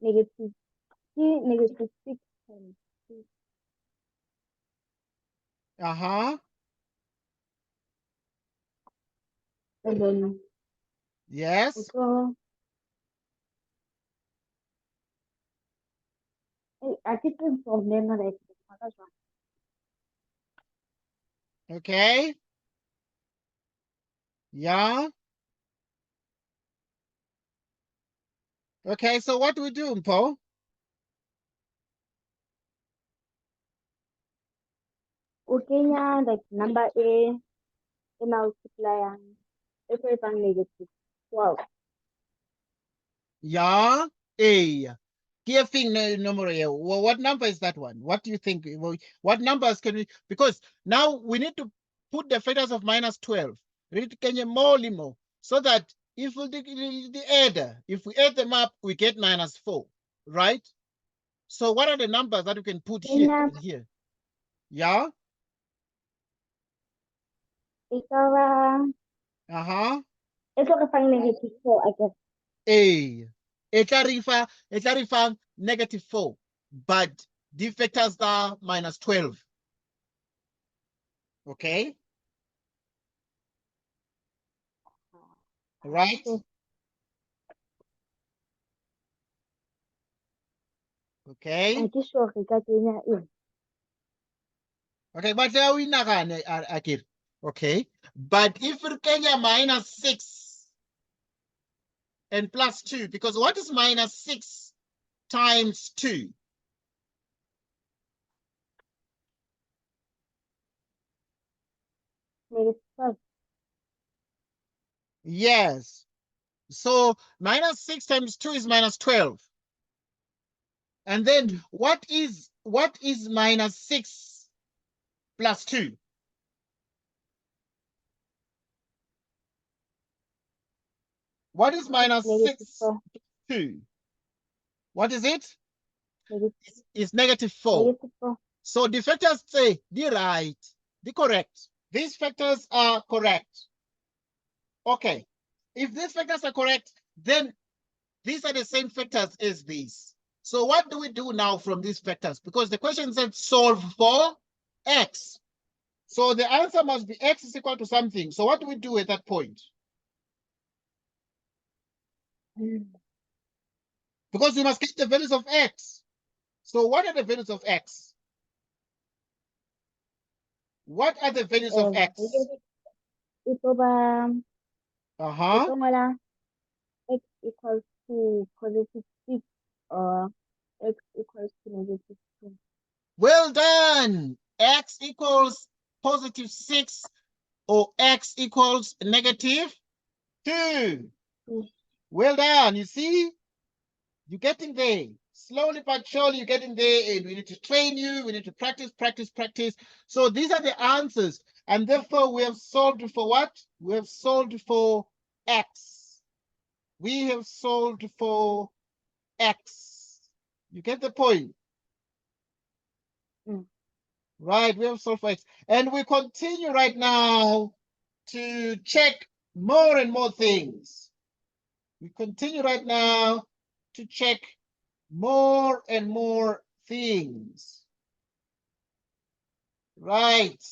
Negative 6 times 2. And then Yes. I think from them like Okay. Yeah. Okay, so what do we do, Mpho? O kenya like number e multiplyang e tlo etsang negative 12. Yeah, A. Thing number here. Well, what number is that one? What do you think? Well, what numbers can we? Because now we need to put the factors of minus 12. We need to get more limo so that if we if we add them up, we get minus 4, right? So what are the numbers that we can put here Kenya and here? Yeah. e tla ba Uh-huh. e tlo re fang negative 4 I guess. A. It clarify negative 4, but the factors are minus 12. Okay. Right. So, Okay. ga ke sure re ka kenya eng. Okay, but we nagane akir. Okay. But if we Kenya minus 6 and plus 2, because what is minus 6 times 2? Negative 12. Yes. So minus 6 times 2 is minus 12. And then what is minus 6 plus 2? What is minus Negative 6 4. 2? What is it? Negative, It's negative 4. negative 4. So the factors say the right, the correct. These factors are correct. Okay. If these factors are correct, then these are the same factors as these. So what do we do now from these factors? Because the question said solve for x. So the answer must be x is equal to something. So what do we do at that point? Because we must get the values of x. So what are the values of x? What are the values of x? E tlo ba e Uh-huh. tlo ngola x equals to positive 6 or x equals to negative 2. Well done. X equals positive 6 or x equals negative 2. Well done. You see, you're getting there. Slowly but surely, you're getting there. And we need to train you. We need to practice, practice, practice. So these are the answers. And therefore, we have solved for what? We have solved for x. We have solved for x. You get the point? Right, we have solved for x. And we continue right now to check more and more things. We continue right now to check more and more things. Right.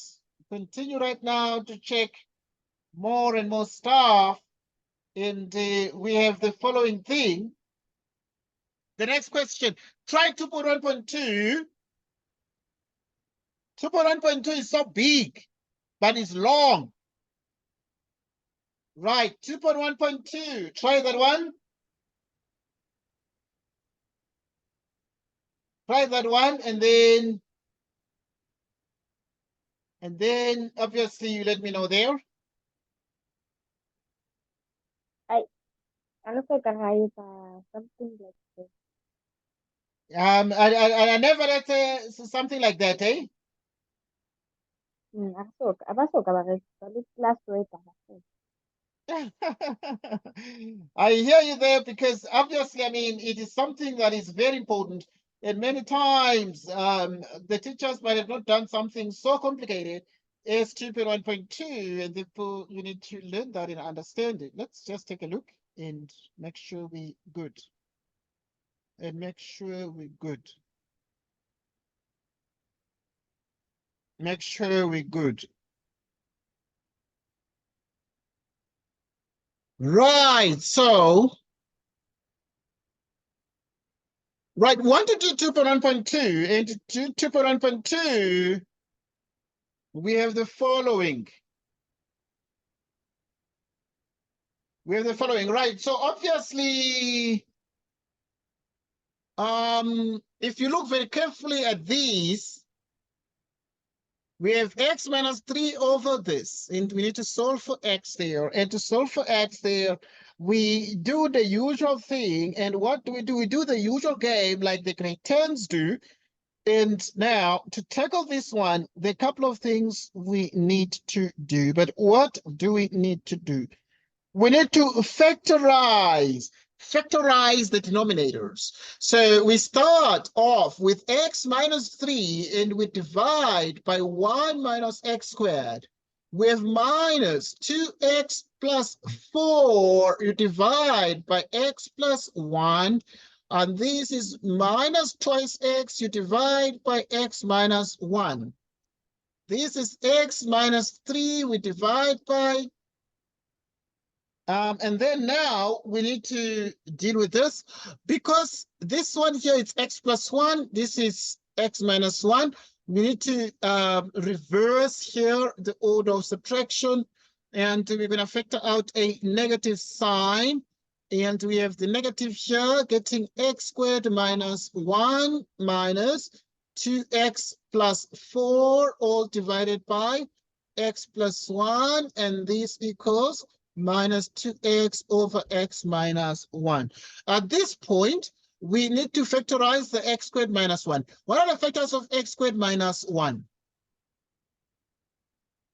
Continue right now to check more and more stuff. And we have the following thing. The next question. Try 2.1.2. 2.1.2 is so big, but it's long. Right. 2.1.2. Try that one. Try that one, and then obviously you let me know there. I don't think I something like this. I never let something like that, eh? Abasoka ba re last week. I hear you there because obviously, I mean, it is something that is very important. And many times, the teachers might have not done something so complicated as 2.1.2, and therefore you need to learn that and understand it. Let's just take a look and make sure we're good. And make sure we're good. Make sure we're good. Right, so, right, 1 to 2.1.2 and 2.1.2, we have the following. We have the following, right? So obviously, If you look very carefully at these, we have x minus 3 over this, and we need to solve for x there. And to solve for x there, we do the usual thing. And what do? We do the usual game like the Great Terns do. And now, to tackle this one, there are a couple of things we need to do. But what do we need to do? We need to factorize the denominators. So we start off with x minus 3, and we divide by 1 minus x squared. We have minus 2x plus 4. You divide by x plus 1. And this is minus twice x. You divide by x minus 1. This is x minus 3. We divide by and then now we need to deal with this because this one here is x plus 1. This is x minus 1. We need to reverse here the order of subtraction. And we're going to factor out a negative sign. And we have the negative here getting x squared minus 1 minus 2x plus 4 all divided by x plus 1. And this equals minus 2x over x minus 1. At this point, we need to factorize the x squared minus 1. What are the factors of x squared minus 1?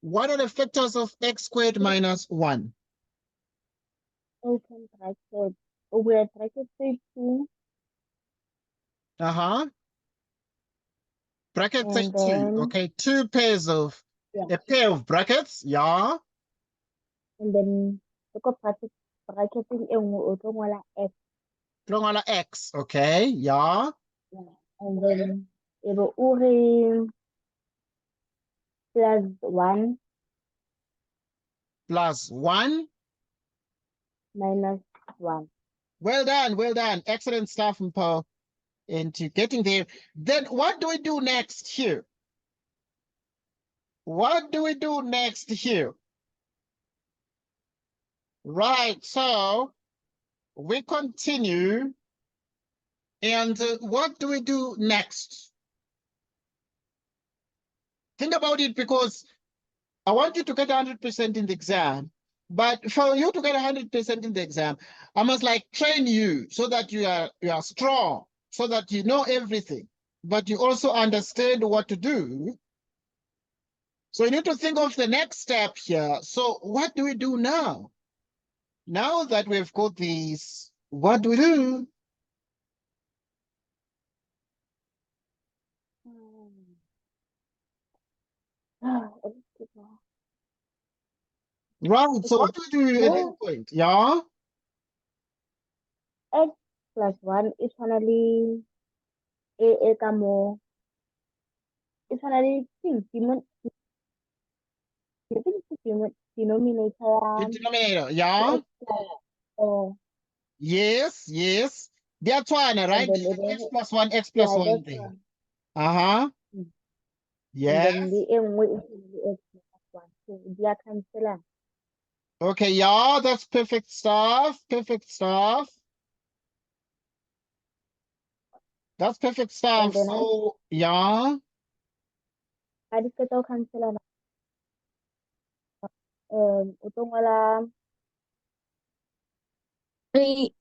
What are the factors of x squared minus 1? Open bracket. Over bracket 2. Bracket And 32. then, Okay, two pairs of, yeah. a pair of brackets. Yeah. And then, the bracket e nngwe o tlo ngola x. Tlo x. Okay. Yeah. Yeah. And then, ebe o re plus 1 Plus 1. minus 1. Well done. Well done. Excellent stuff, Mpho. Into getting there. Then what do we do next here? What do we do next here? Right, so we continue. And what do we do next? Think about it, because I want you to get 100% in the exam. But for you to get 100% in the exam, I must like train you so that you are strong, so that you know everything, but you also understand what to do. So you need to think of the next step here. So what do we do now? Now that we've got these, what do we do? Right, so what do we do at this point? Yeah? X plus 1 is finally e ka mo. It's finally denominator. Denominator, yeah? Oh, Yes, yes. That's one, right? and then X plus 1, X plus 1 there. Uh-huh. Yes. And then the nngwe is finally x plus 1. So they are canceling. Okay, yeah, that's perfect stuff. Perfect stuff. That's perfect stuff. And then So, yeah. I just get to cancel. Utong wala 3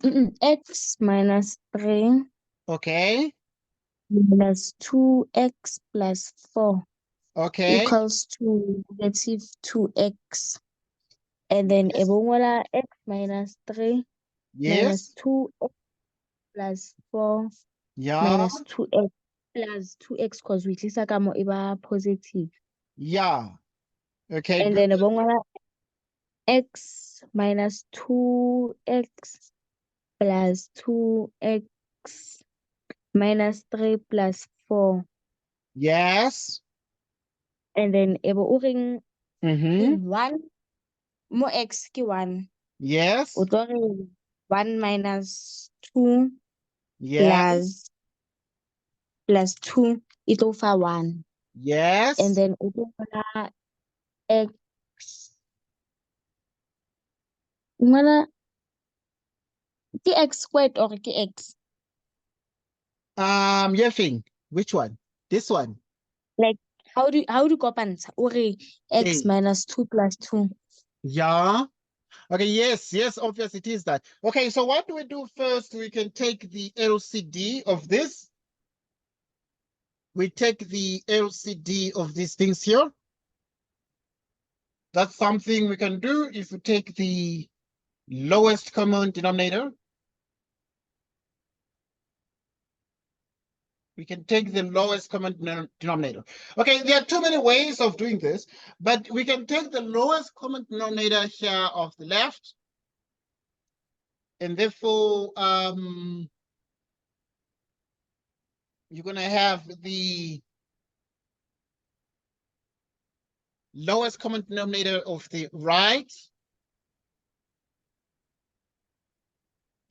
x minus 3 Okay. minus 2x plus 4 Okay. equals to negative 2x. And then Yes. ebongola x minus 3 minus Yes. 2x plus 4 Yeah. minus 2x plus 2x because we tlisa ka mo iba positive. Yeah. Okay, And good. then ebongola x minus 2x plus 2x minus 3 plus 4. Yes. And then ebo o reng Mm-hmm. 1 mo x ke 1. Yes. O tlo re 1 minus 2 Yes. plus 2 it tlo fa 1. Yes. And then o tlo ngola x ngola ke x squared or ke x Yefing, which one? This one. Like how do you kopantsha? Ore x Okay. minus 2 plus 2. Yeah. Okay, yes, obviously it is that. Okay, so what do we do first? We can take the LCD of this. We take the LCD of these things here. That's something we can do if we take the lowest common denominator. We can take the lowest common denominator. Okay, there are too many ways of doing this, but we can take the lowest common denominator here of the left. And therefore, you're going to have the lowest common denominator of the right.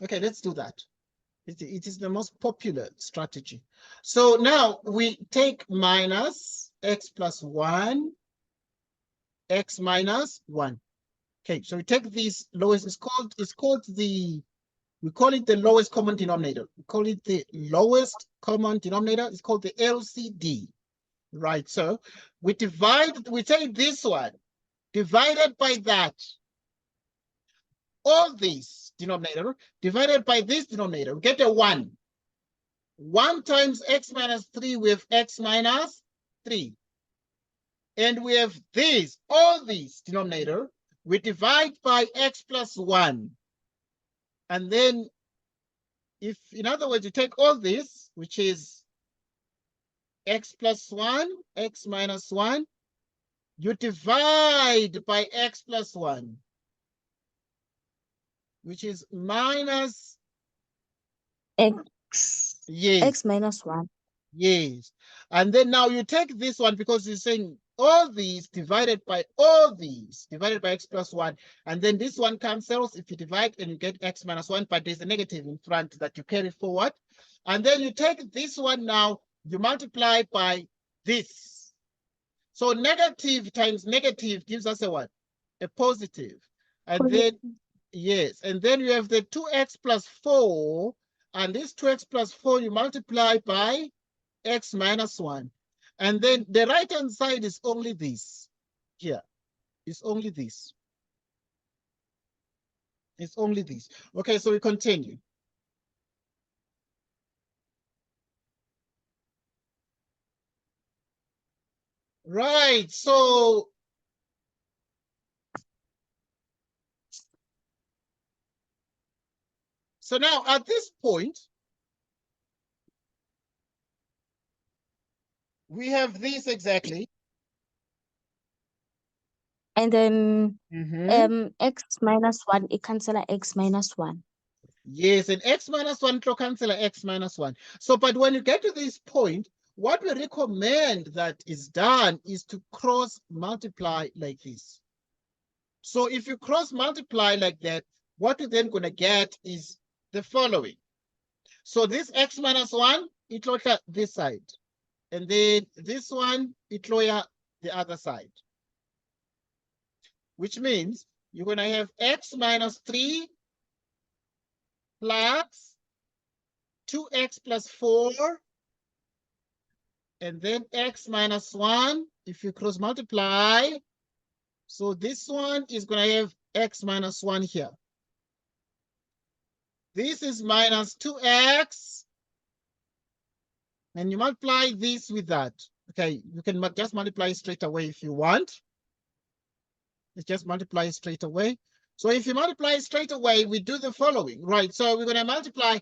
Okay, let's do that. It is the most popular strategy. So now we take minus x plus 1, x minus 1. Okay, so we take this lowest, we call it the lowest common denominator. We call it the lowest common denominator. It's called the LCD. Right, so we take this one divided by that. All this denominator divided by this denominator, we get a 1. 1 times x minus 3 with x minus 3. And we have this, all these denominator, we divide by x plus 1. And then if, in other words, you take all this, which is x plus 1, x minus 1, you divide by x plus 1, which is minus X. Yes. X minus 1. Yes. And then now you take this one because you're saying all these divided by all these divided by x plus 1. And then this one cancels if you divide and you get x minus 1, but there's a negative in front that you carry forward. And then you take this one now, you multiply by this. So negative times negative gives us a what? A positive. And then, yes, and then you have the 2x plus 4. And this 2x plus 4 you multiply by x minus 1. And then the right-hand side is only this. Here, it's only this. It's only this. Okay, so we continue. Right, so now at this point, we have this exactly. And then x minus 1, it cancel x minus 1. Yes, and x minus 1 to cancel x minus 1. So, but when you get to this point, what we recommend that is done is to cross multiply like this. So if you cross multiply like that, what you're then going to get is the following. So this x minus 1, it lower this side. And then this one, it lower the other side. Which means you're going to have x minus 3 plus 2x plus 4. And then x minus 1, if you cross multiply. So this one is going to have x minus 1 here. This is minus 2x. And you multiply this with that. Okay, you can just multiply straight away if you want. It's just multiply straight away. So if you multiply straight away, we do the following, right? So we're going to multiply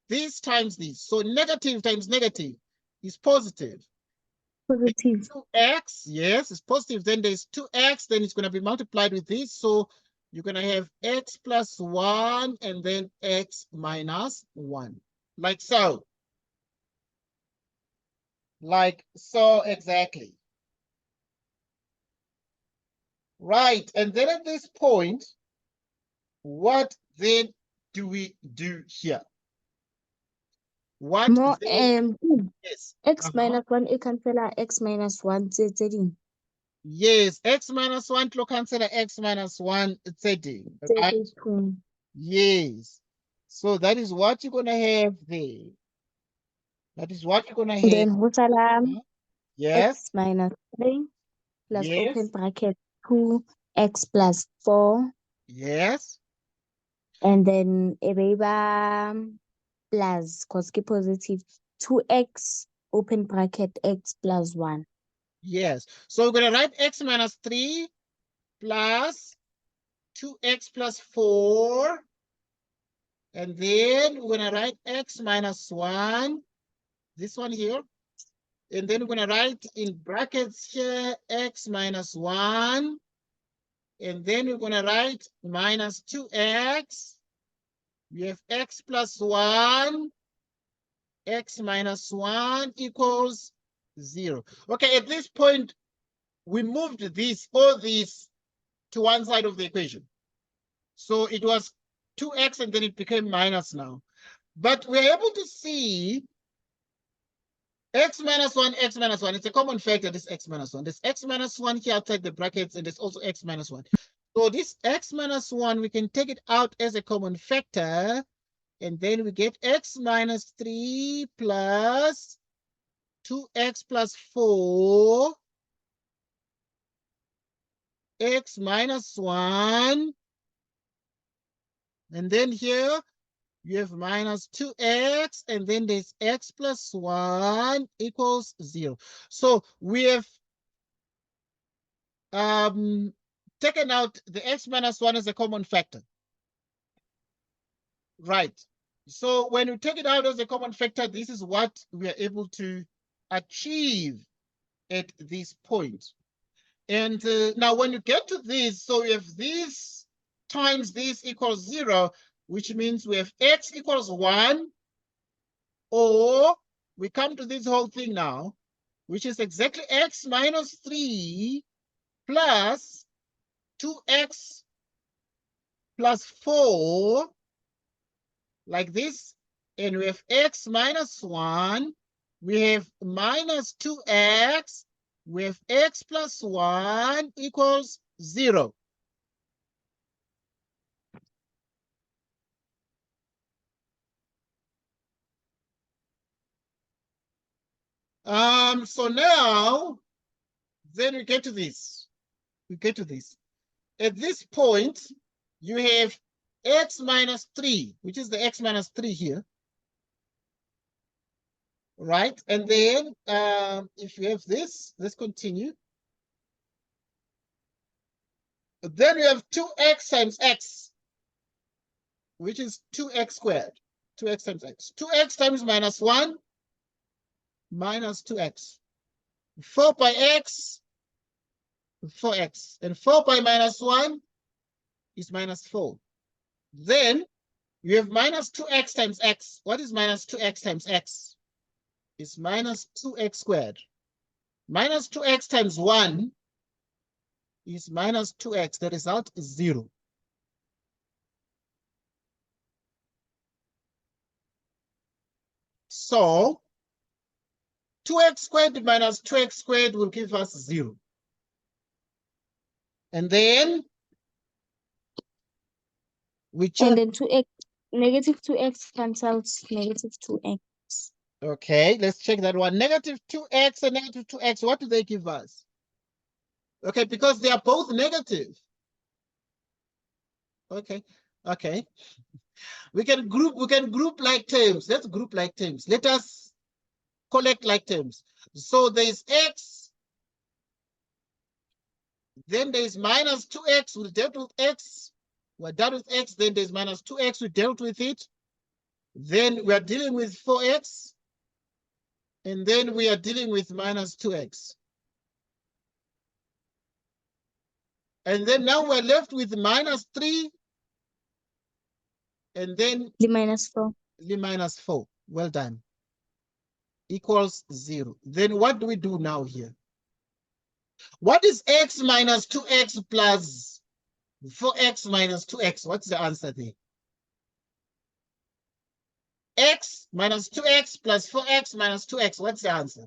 this times this. So negative times negative is positive. Positive. 2x, yes, it's positive. Then there's 2x, then it's going to be multiplied with this. So you're going to have x plus 1 and then x minus 1. Like so. Like so exactly. Right, and then at this point, what then do we do here? What More then, yes. X minus 1 it cancel x minus 1 tse. Yes, x minus 1 to cancel x minus 1 setting, right? Yes. So that is what you're going to have there. That is what you're gonna have. Then Husala Yes, x minus 3 plus open yes, bracket 2x plus 4. yes, And then Ebeba plus Koski positive 2x open bracket x plus 1. yes. So we're gonna write x minus 3 plus 2x plus 4. And then we're gonna write x minus 1, this one here. And then we're gonna write in brackets here x minus 1. And then we're gonna write minus 2x. We have x plus 1, x minus 1 equals 0. Okay, at this point, we moved all these to one side of the equation. So it was 2x and then it became minus now. But we're able to see x minus 1, x minus 1. It's a common factor, this x minus 1. There's x minus 1 here outside the brackets, and there's also x minus 1. So this x minus 1, we can take it out as a common factor, and then we get x minus 3 plus 2x plus 4, x minus 1. And then here, you have minus 2x, and then there's x plus 1 equals 0. So we have taken out the x minus 1 as a common factor. Right. So when we take it out as a common factor, this is what we are able to achieve at this point. And now when you get to this, so we have this times this equals 0, which means we have x equals 1, or we come to this whole thing now, which is exactly x minus 3 plus 2x plus 4, like this. And we have x minus 1, we have minus 2x, we have x plus 1 equals 0. So now, then we get to this. We get to this. At this point, you have x minus 3, which is the x minus 3 here. Right? And then if you have this, let's continue. Then we have 2x times x, which is 2x squared. 2x times x. 2x times minus 1, minus 2x. 4 by x, 4x. And 4 by minus 1 is minus 4. Then you have minus 2x times x. What is minus 2x times x? It's minus 2x squared. Minus 2x times 1 is minus 2x. The result is 0. So 2x squared minus 2x squared will give us 0. And then we check. And then 2x, negative 2x cancels negative 2x. Okay, let's check that one. Negative 2x and negative 2x, what do they give us? Okay, because they are both negative. Okay, okay. We can group like terms. Let's group like terms. Let us collect like terms. So there's x, then there's minus 2x, we dealt with x. We're done with x, then there's minus 2x, we dealt with it. Then we are dealing with 4x. And then we are dealing with minus 2x. And then now we're left with minus 3. And then The minus 4. the minus 4. Well done. Equals 0. Then what do we do now here? What is x minus 2x plus 4x minus 2x? What's the answer there? X minus 2x plus 4x minus 2x. What's the answer?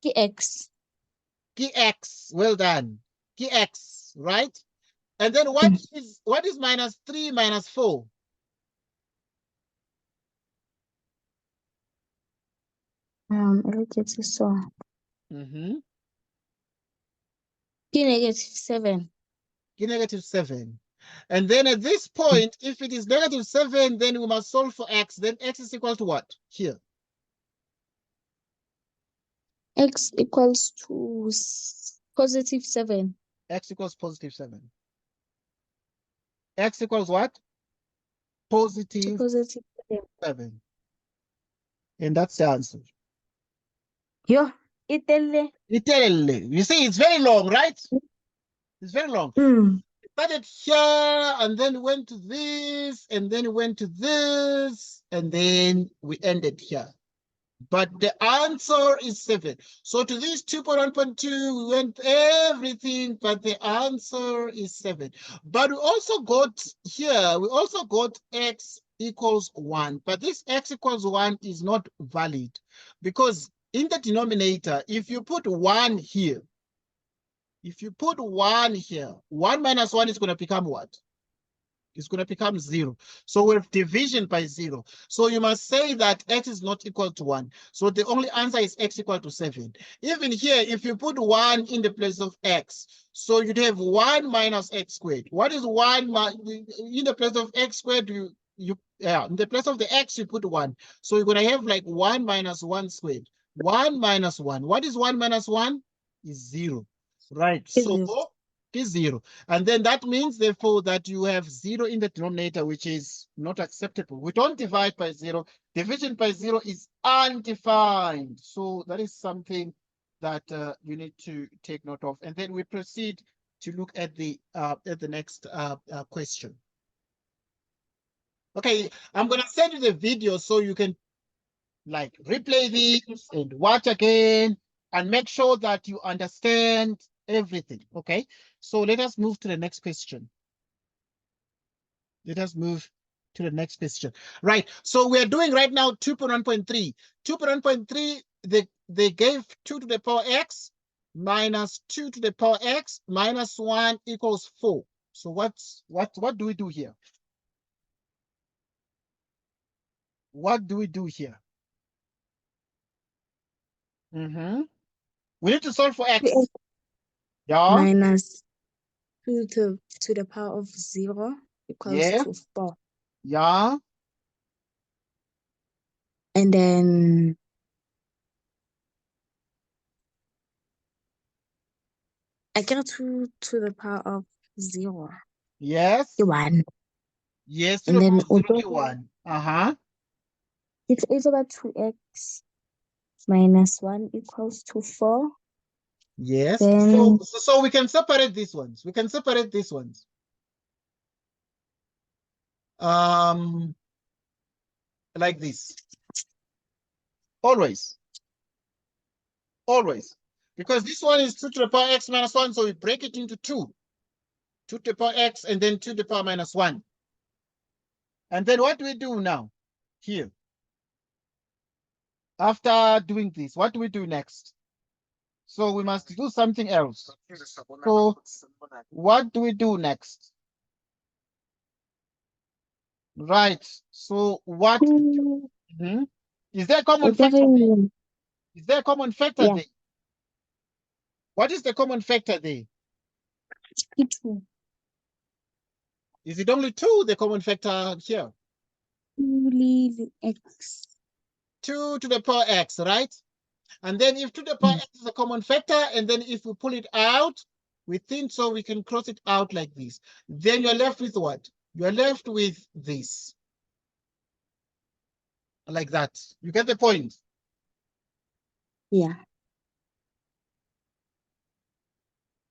X. X. Well done. X, right? And then what is minus 3 minus 4? Re ketse so. Mm-hmm. Ke -7. -7. And then at this point, if it is -7, then we must solve for x. Then x is equal to what? Here. X equals to +7. X equals +7. X equals what? +7. +7. And that's the answer. Yo, itelle. You see, it's very long, right? It's very long. It started here, and then went to this, and then went to this, and then we ended here. But the answer is 7. So to this 2.1.2, we went everything, but the answer is 7. But we also got here, we also got x equals 1. But this x equals 1 is not valid because in the denominator, if you put 1 here, 1 minus 1 is going to become what? It's going to become 0. So we have division by 0. So you must say that x is not equal to 1. So the only answer is x equal to 7. Even here, if you put 1 in the place of x, so you'd have 1 minus x squared. What is 1 in the place of x squared? In the place of the x, you put 1. So you're going to have like 1 minus 1 squared. 1 minus 1. What is 1 minus 1? Is 0. Right. So is 0. And then that means, therefore, that you have 0 in the denominator, which is not acceptable. We don't divide by 0. Division by 0 is undefined. So that is something that you need to take note of. And then we proceed to look at the next question. Okay, I'm going to send you the video so you can like replay this and watch again and make sure that you understand everything. Okay, so let us move to the next question. Let us move to the next question. Right, so we're doing right now 2.1.3. 2.1.3, they gave 2 to the power x minus 2 to the power x minus 1 equals 4. So what do we do here? What do we do here? We need to solve for x. Yeah. Minus 2 to the power of 0 equals Yeah. to 4. Yeah. And then I get 2 to the power of 0. Yes. 1. Yes, to And the then power of 0 1. Uh-huh. It's about 2x minus 1 equals to 4. Yes. Then So we can separate these ones. We can separate these ones. Like this. Always. Always. Because this one is 2 to the power x minus 1, so we break it into 2. 2 to the power x and then 2 to the power minus 1. And then what do we do now? Here. After doing this, what do we do next? So we must do something else. So what do we do next? Right. So what is there a common factor there? Is there a common factor there? What is the common factor there? 2. Is it only 2, the common factor here? 2 x. 2 to the power x, right? And then if 2 to the power x is a common factor, and then if we pull it out, we think so we can cross it out like this. Then you're left with what? You're left with this. Like that. You get the point? Yeah.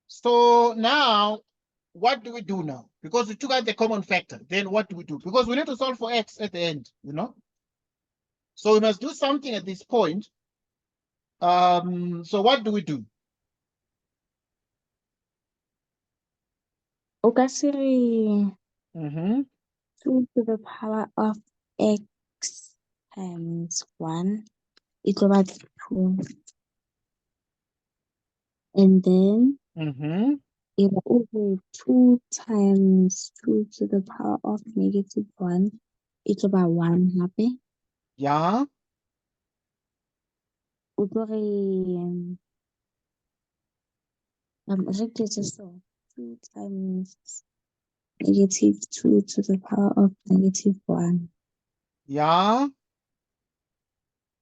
So now, what do we do now? Because we took out the common factor. Then what do we do? Because we need to solve for x at the end, you know? So we must do something at this point. So what do we do? Okay, Siri. 2 to the power of x times 1 equal to 2. And then it will be 2 times 2 to the power of -1 equal to 1 happy. Yeah. o tlo re re ke so 2 times negative 2 to the power of negative 1. Yeah.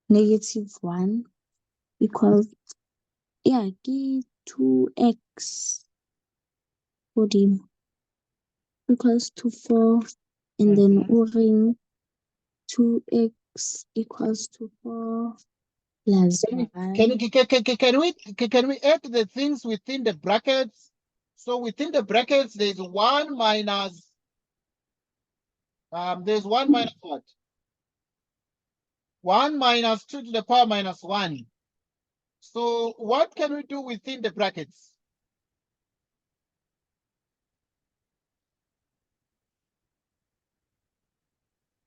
Negative 1 equals, yeah, ke 2x hodimo equals to 4, and then o reng 2x equals to 4 plus 1. Can we add the things within the brackets? So within the brackets, there's 1 minus there's 1 minus what? 1 minus 2 to the power minus 1. So what can we do within the brackets?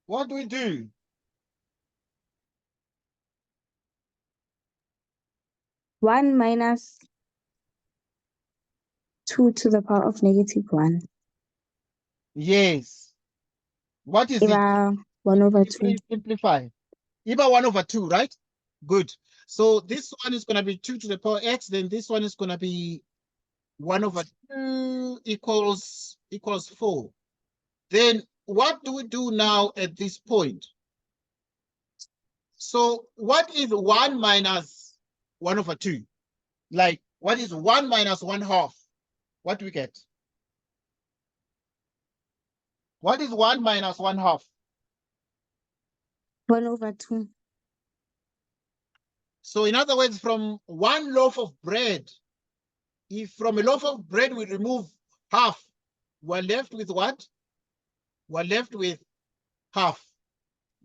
What do we do? One minus 2 to the power of negative 1. Yes. What is it? 1 over 2. Simplify. Either 1 over 2, right? Good. So this one is going to be 2 to the power x. Then this one is going to be 1 over 2 equals 4. Then what do we do now at this point? So what is 1 minus 1 over 2? Like, what is 1 minus 1/2? What do we get? What is 1 minus 1/2? 1 over 2. So in other words, from 1 loaf of bread, if from a loaf of bread we remove half, we're left with what? We're left with half.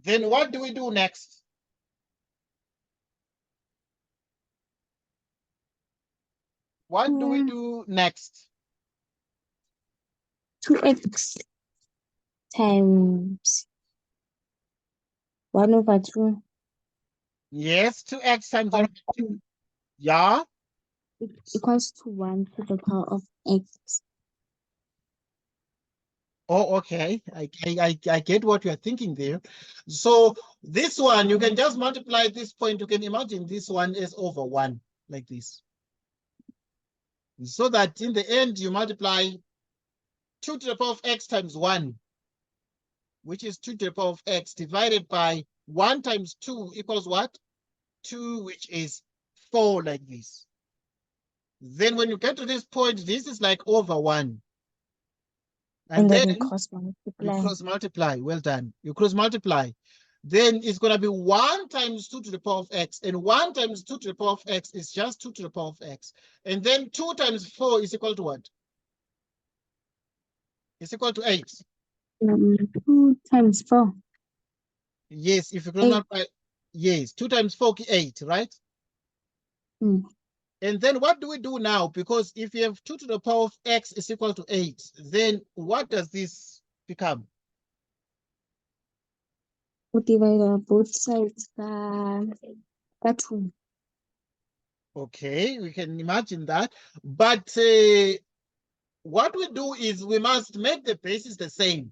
Then what do we do next? What do we do next? 2x times 1 over 2. Yes, 2x times 1 over 2. Yeah. Equals to 1 to the power of x. Oh, okay. I get what you're thinking there. So this one, you can just multiply this point. You can imagine this one is over 1, like this. So that in the end, you multiply 2 to the power of x times 1, which is 2 to the power of x, divided by 1 times 2 equals what? 2, which is 4, like this. Then when you get to this point, this is like over 1. And then you cross multiply. You cross multiply. Well done. You cross multiply. Then it's going to be 1 times 2 to the power of x. And 1 times 2 to the power of x is just 2 to the power of x. And then 2 times 4 is equal to what? It's equal to 8. 2 times 4. Yes, if you cross multiply. Yes, 2 times 4 is 8, right? Mm. And then what do we do now? Because if you have 2 to the power of x is equal to 8, then what does this become? We divide both sides by 2. Okay, we can imagine that. But what we do is we must make the bases the same,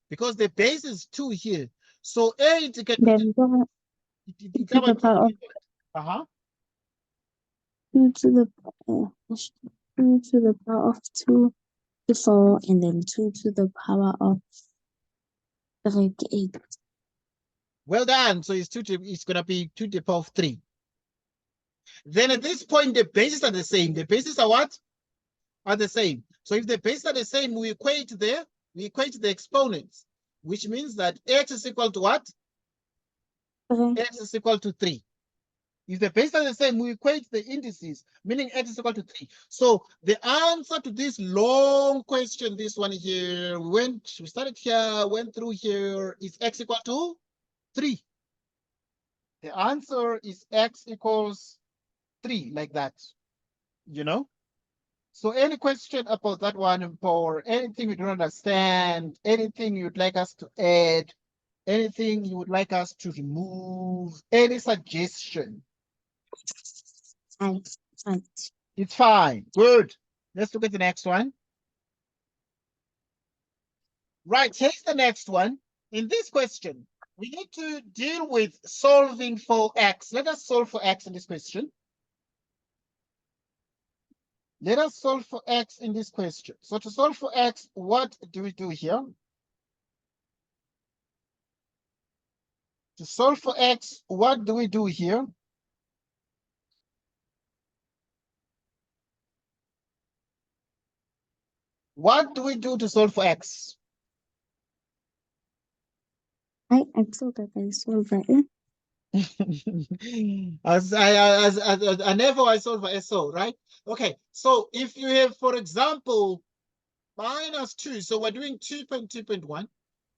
because the base is 2 here. So 8 can Then be to the power of 2 to the 2 to the power of 2 to 4, and then 2 to the power of 8. Well done. So it's going to be 2 to the power of 3. Then at this point, the bases are the same. The bases are what? Are the same. So if the bases are the same, we equate the exponents, which means that x is equal to what? X is equal to 3. If the bases are the same, we equate the indices, meaning x is equal to 3. So the answer to this long question, this one here, we started here, went through here, is x equal to 3. The answer is x equals 3, like that, you know? So any question about that one, or anything you don't understand, anything you'd like us to add, anything you would like us to remove, any suggestion? Right. It's fine. Good. Let's look at the next one. Right, here's the next one. In this question, We need to deal with solving for x. Let us solve for x in this question. Let us solve for x in this question. So to solve for x, what do we do here? To solve for x, what do we do here? What do we do to solve for x? I thought that I solved it. I never I solve for SO, right? Okay, so if you have, for example, minus 2, so we're doing 2.2.1.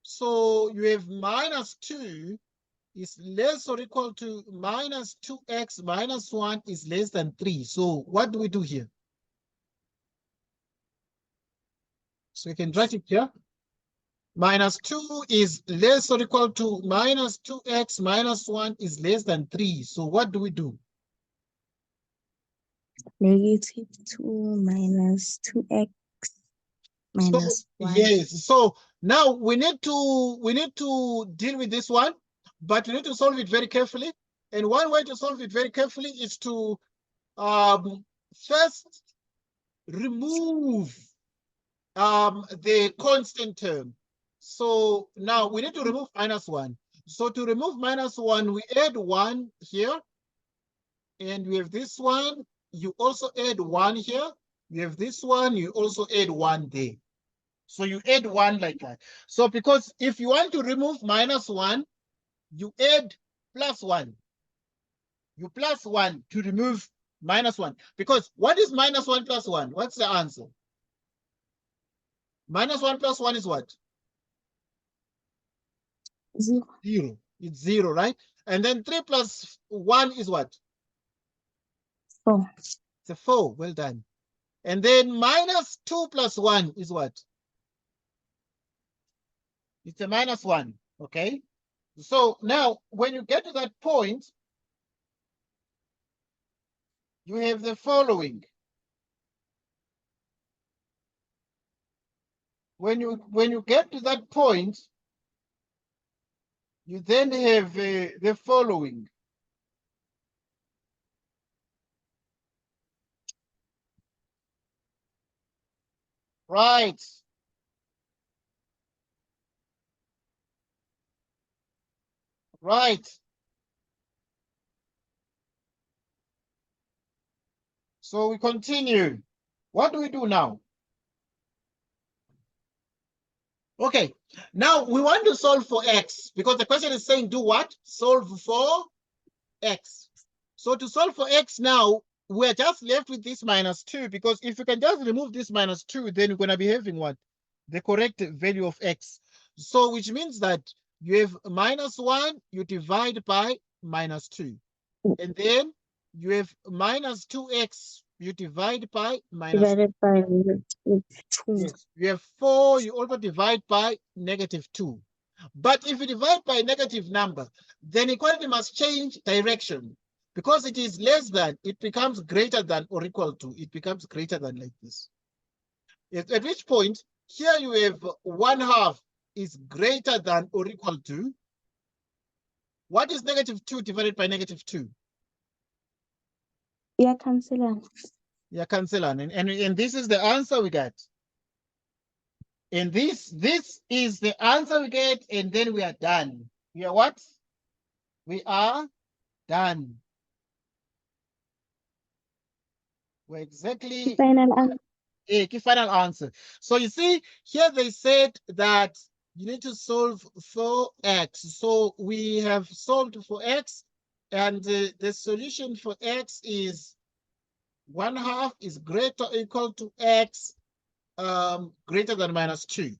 So you have minus 2 is less or equal to minus 2x minus 1 is less than 3. So what do we do here? So you can write it here. Minus 2 is less or equal to minus 2x minus 1 is less than 3. So what do we do? Negative 2 minus 2x minus 1. Yes. So now we need to deal with this one, but we need to solve it very carefully. And one way to solve it very carefully is to first remove the constant term. So now we need to remove minus 1. So to remove minus 1, we add 1 here. And we have this one. You also add 1 here. You have this one. You also add 1 there. So you add 1 like that. So because if you want to remove minus 1, you add plus 1. You plus 1 to remove minus 1. Because what is minus 1 plus 1? What's the answer? Minus 1 plus 1 is what? 0. 0. It's 0, right? And then 3 plus 1 is what? 4. It's a 4. Well done. And then minus 2 plus 1 is what? It's a minus 1. Okay? So now, when you get to that point, you have the following. When you get to that point, you then have the following. Right. Right. So we continue. What do we do now? Okay, now we want to solve for x because the question is saying do what? Solve for x. So to solve for x now, we're just left with this minus 2 because if you can just remove this minus 2, then you're going to be having what? The correct value of x. So which means that you have minus 1, you divide by minus 2. And then you have minus 2x, you divide by minus Divided by 2. Yes, you have 4, you also divide by negative 2. But if you divide by a negative number, then equality must change direction. Because it is less than, it becomes greater than or equal to. It becomes greater than like this. At which point, here you have 1/2 is greater than or equal to. What is negative 2 divided by negative 2? Yeah, cancel. Yeah, cancel on. And this is the answer we get. And this is the answer we get, and then we are done. We are what? We are done. We're exactly Final answer. a final answer. So you see, here they said that you need to solve for x. So we have solved for x, and the solution for x is 1/2 is greater or equal to x greater than minus 2.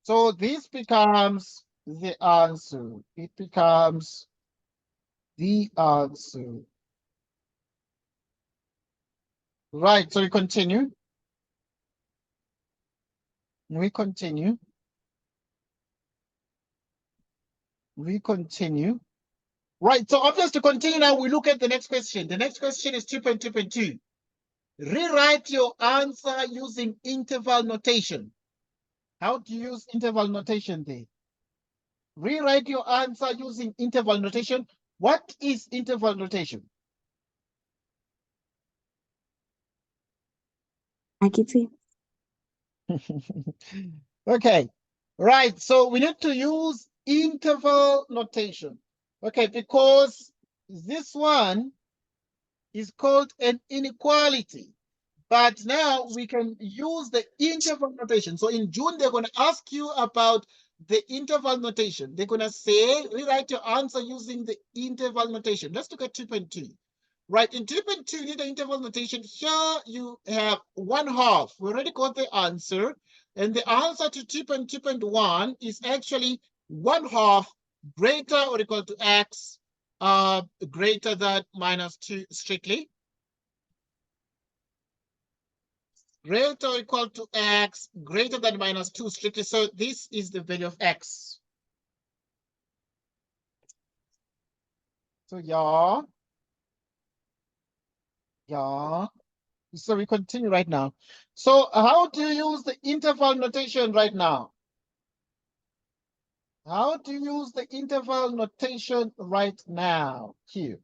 So this becomes the answer. It becomes the answer. Right, so we continue. We continue. We continue. Right, so obviously to continue now, we look at the next question. The next question is 2.2.2. Rewrite your answer using interval notation. How do you use interval notation there? Rewrite your answer using interval notation. What is interval notation? Okay, right. So we need to use interval notation. Okay, because this one is called an inequality. But now we can use the interval notation. So in June, they're going to ask you about the interval notation. They're going to say, rewrite your answer using the interval notation. Let's look at 2.2. Right, in 2.2, you need the interval notation. Here you have 1/2. We already got the answer. And the answer to 2.2.1 is actually 1/2 greater or equal to x greater than -2 strictly. Greater or equal to x greater than -2 strictly. So this is the value of x. So yeah. So we continue right now. So how do you use the interval notation right now? How do you use the interval notation right now here?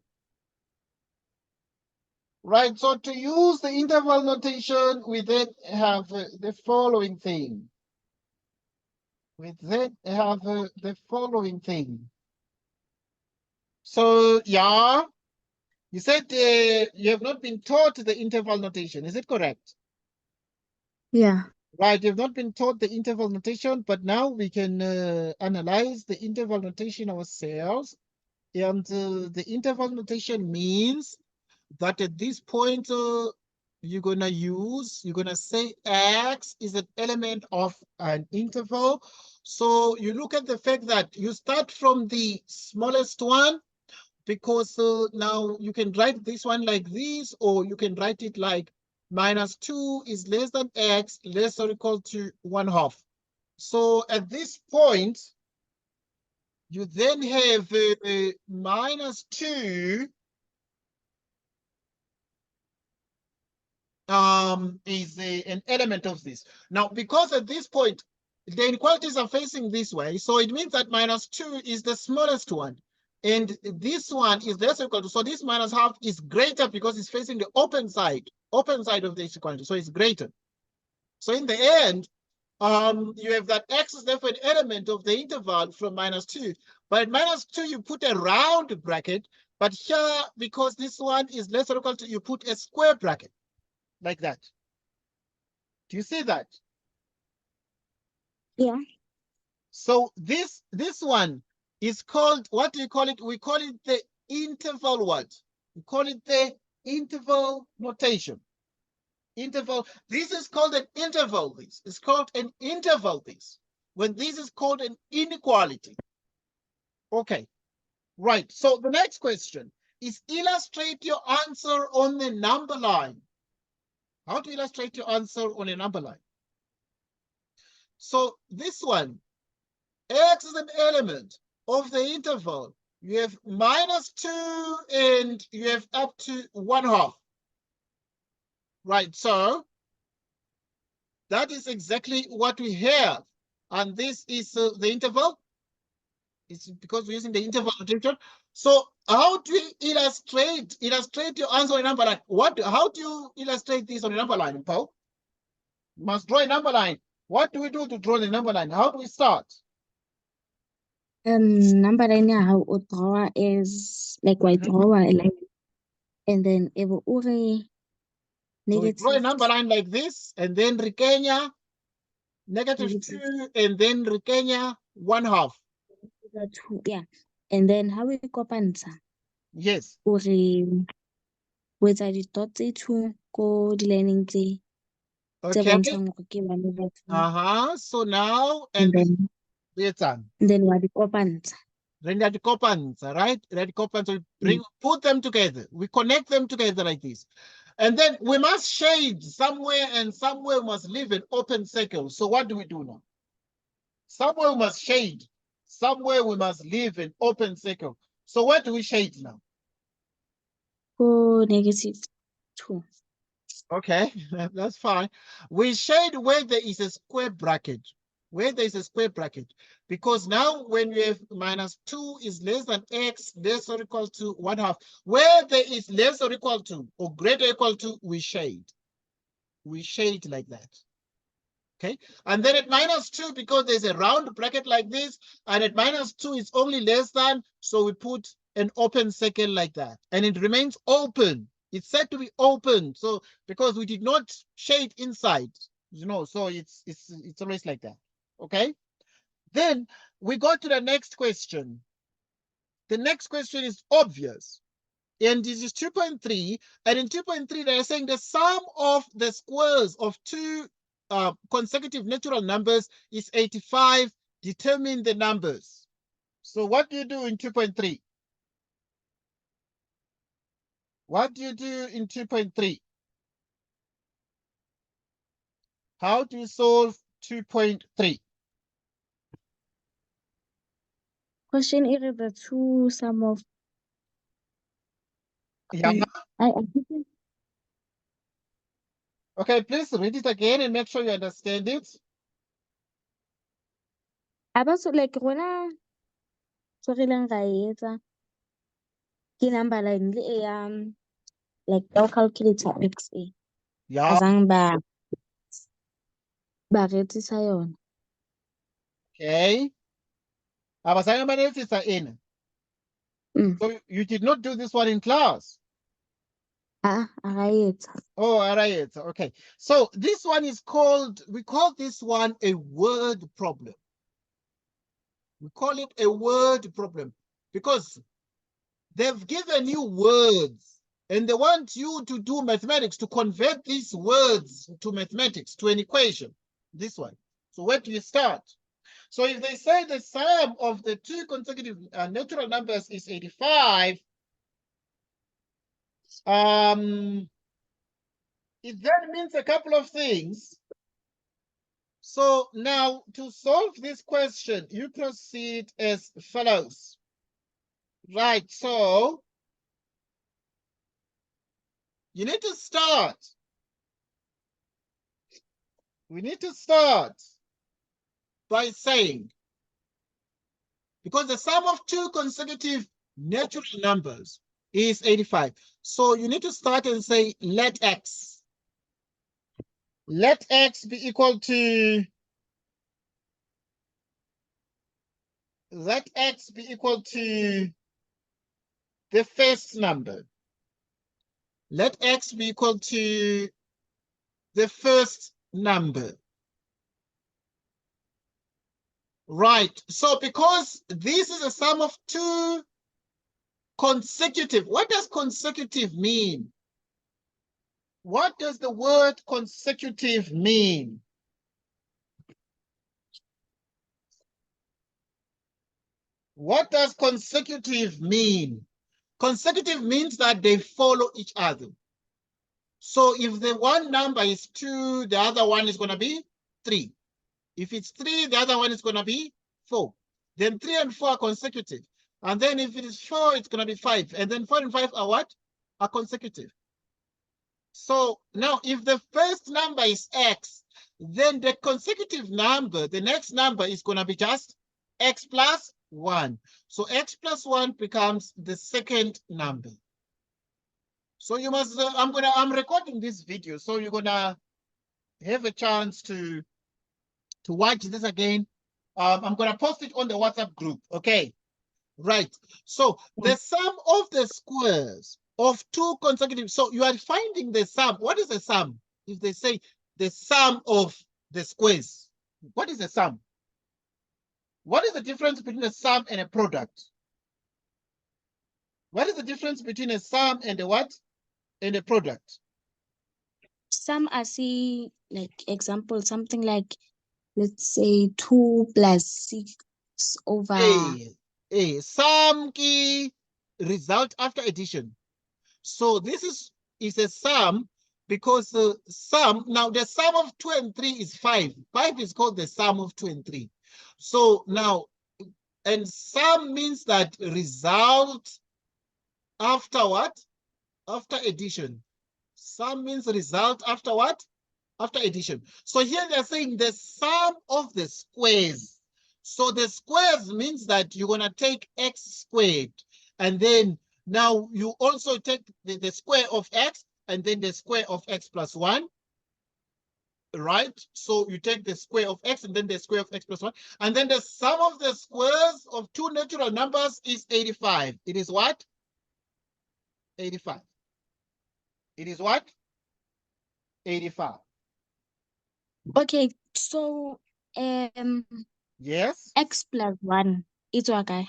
Right, so to use the interval notation, we then have the following thing. We then have the following thing. So, yeah, you said you have not been taught the interval notation. Is it correct? Yeah. Right, you've not been taught the interval notation, but now we can analyze the interval notation ourselves. And the interval notation means that at this point, you're going to say x is an element of an interval. So you look at the fact that you start from the smallest one, because now you can write this one like this, or you can write it like -2 is less than x, less or equal to 1/2. So at this point, you then have -2 is an element of this. Now, because at this point, the inequalities are facing this way, so it means that -2 is the smallest one. And this one is less or equal to, so this -1/2 is greater because it's facing the open side of this equality, so it's greater. So in the end, you have that x is therefore an element of the interval from -2. But at -2, you put a round bracket, but here, because this one is less or equal to, you put a square bracket, like that. Do you see that? Yeah. So this one is called, what do you call it? We call it the interval what? We call it the interval notation. Interval. This is called an interval. This is called an interval. This when this is called an inequality. Okay, right. So the next question is illustrate your answer on the number line. How to illustrate your answer on a number line? So this one, x is an element of the interval. You have -2 and you have up to 1/2. Right, so that is exactly what we have. And this is the interval. It's because we're using the interval notation. So how do you illustrate your answer on a number line? How do you illustrate this on a number line, Paul? You must draw a number line. What do we do to draw the number line? How do we start? Number line how o draw is like white draw a line, and then it will So we draw a negative number line like this, and then Rikenya, -2, and then Rikenya, 1/2. 2, yeah. And then how we kopantsha Yes. o re o etsa di-dot tse 2 ko di-line-eng tse Okay. bontshang gore ke 1/2. So now, And then wa di kopantsha. Then that coupons, right? That coupons, we put them together. We connect them together like this. And then we must shade somewhere, and somewhere we must leave an open circle. So what do we do now? Somewhere we must shade. Somewhere we must leave an open circle. So where do we shade now? Ko -2. Okay, that's fine. We shade where there is a square bracket. Where there is a square bracket. Because now when we have -2 is less than x, less or equal to 1/2. Where there is less or equal to or greater or equal to, we shade. We shade like that. Okay, and then at -2, because there's a round bracket like this, and at -2 it's only less than, so we put an open circle like that, and it remains open. It's said to be open, so because we did not shade inside, so it's always like that. Okay, then we go to the next question. The next question is obvious, and this is 2.3, and in 2.3 they're saying the sum of the squares of two consecutive natural numbers is 85. Determine the numbers. So what do you do in 2.3? What do you do in 2.3? How do you solve 2.3? Question is the two sum of. Yeah. I think Okay, please read it again and make sure you understand it. so like rona tsorileng ra e etsa ke number line le e like our calculator XA. Yeah. Azang ba retsisa yona. Okay. Abazange banefisa in. So you did not do this one in class. Ara etsa. Oh, all right. Okay. So this one is called, we call this one a word problem. We call it a word problem because they've given you words and they want you to do mathematics, to convert these words to mathematics, to an equation. This one. So where do you start? So if they say the sum of the two consecutive natural numbers is 85, it then means a couple of things. So now to solve this question, you proceed as follows. Right, so you need to start. We need to start by saying, because the sum of two consecutive natural numbers is 85. So you need to start and say, let x be equal to, let x be equal to the first number. Let x be equal to the first number. Right, so because this is a sum of two consecutive, what does consecutive mean? What does the word consecutive mean? What does consecutive mean? Consecutive means that they follow each other. So if the one number is 2, the other one is going to be 3. If it's 3, the other one is going to be 4. Then 3 and 4 are consecutive. And then if it is 4, it's going to be 5. And then 4 and 5 are what? Are consecutive. So now if the first number is x, then the consecutive number, the next number is going to be just x plus 1. So x plus 1 becomes the second number. So you must, I'm recording this video, so you're gonna have a chance to watch this again. I'm gonna post it on the WhatsApp group, okay? Right, so the sum of the squares of two consecutive, so you are finding the sum. What is the sum? If they say the sum of the squares, what is the sum? What is the difference between a sum and a product? What is the difference between a sum and a what? And a product? Some I see like example, something like, let's say 2 plus 6 over. Sum key result after addition. So this is a sum because sum, now the sum of 2 and 3 is 5. 5 is called the sum of 2 and 3. So now, and sum means that result after what? After addition. Sum means result after what? After addition. So here they're saying the sum of the squares. So the squares means that you're going to take x squared. And then now you also take the square of x and then the square of x plus 1. Right? So you take the square of x and then the square of x plus 1. And then the sum of the squares of two natural numbers is 85. It is what? 85. It is what? 85. Okay, so Yes? x plus 1 it's okay.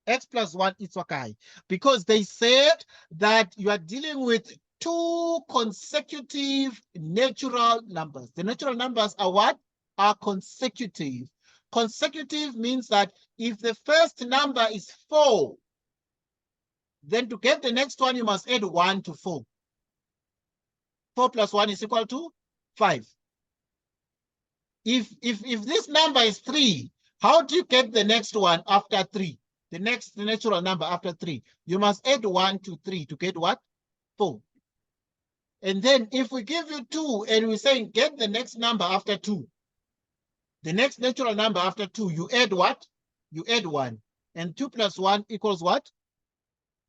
X plus 1 is okay. Because they said that you are dealing with two consecutive natural numbers. The natural numbers are what? Are consecutive. Consecutive means that if the first number is 4, then to get the next one, you must add 1 to 4. 4 plus 1 is equal to 5. If this number is 3, how do you get the next one after 3? The next natural number after 3. You must add 1 to 3 to get what? 4. And then if we give you 2 and we're saying get the next number after 2, the next natural number after 2, you add what? You add 1. And 2 plus 1 equals what?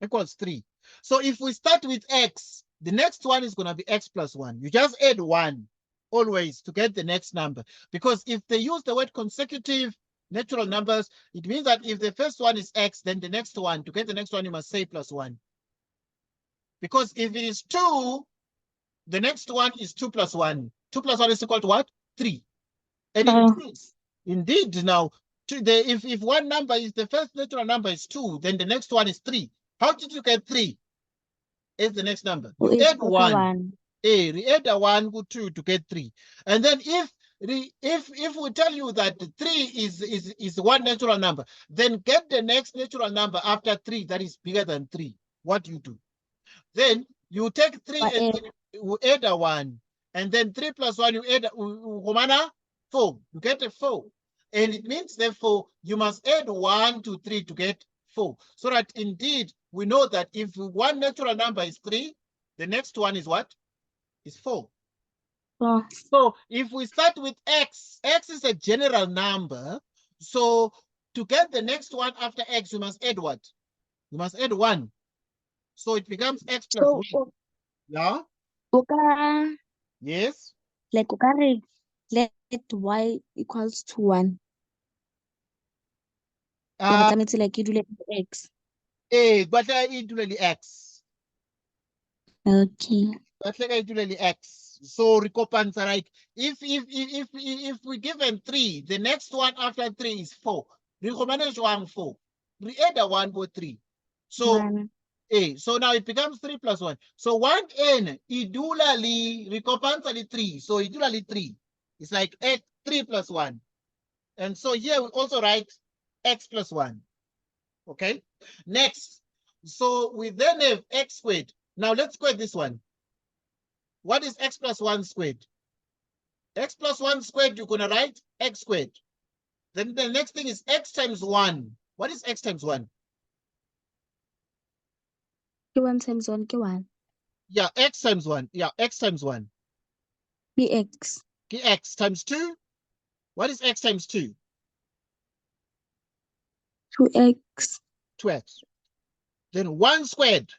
Equals 3. So if we start with x, the next one is going to be x plus 1. You just add 1 always to get the next number. Because if they use the word consecutive natural numbers, it means that if the first one is x, then the next one, to get the next one, you must say plus 1. Because if it is 2, the next one is 2 plus 1. 2 plus 1 is equal to what? 3. And indeed, now, if one number is the first natural number is 2, then the next one is 3. How did you get 3? Is the next number. You add 1. You add a 1 go 2 to get 3. And then if we tell you that 3 is one natural number, then get the next natural number after 3 that is bigger than 3. What do you do? Then you take 3 and then you add a 1. And then 3 plus 1, you add 4. You get a 4. And it means, therefore, you must add 1 to 3 to get 4. So that indeed, we know that if one natural number is 3, the next one is what? Is 4. So if we start with x, x is a general number. So to get the next one after x, you must add what? You must add 1. So it becomes x plus 1. Yeah? Yes? Like, let y equals to 1. It's like you do like x. But I do really x. Okay. But like I do really x. So recompensate, right? If we given 3, the next one after 3 is 4. Recommended 1 4. We add a 1 for 3. So so now it becomes 3 plus 1. So 1 n idulali recompensate 3. So idulali 3. It's like 3 plus 1. And so here we also write x plus 1. Okay. Next. So we then have x squared. Now let's square this one. What is x plus 1 squared? X plus 1 squared, you're going to write x squared. Then the next thing is x times 1. What is x times 1? 1 times 1, 1. Yeah, x times 1. Yeah, x times 1. X. X times 2. What is x times 2? 2x. 2x. Then 1 squared.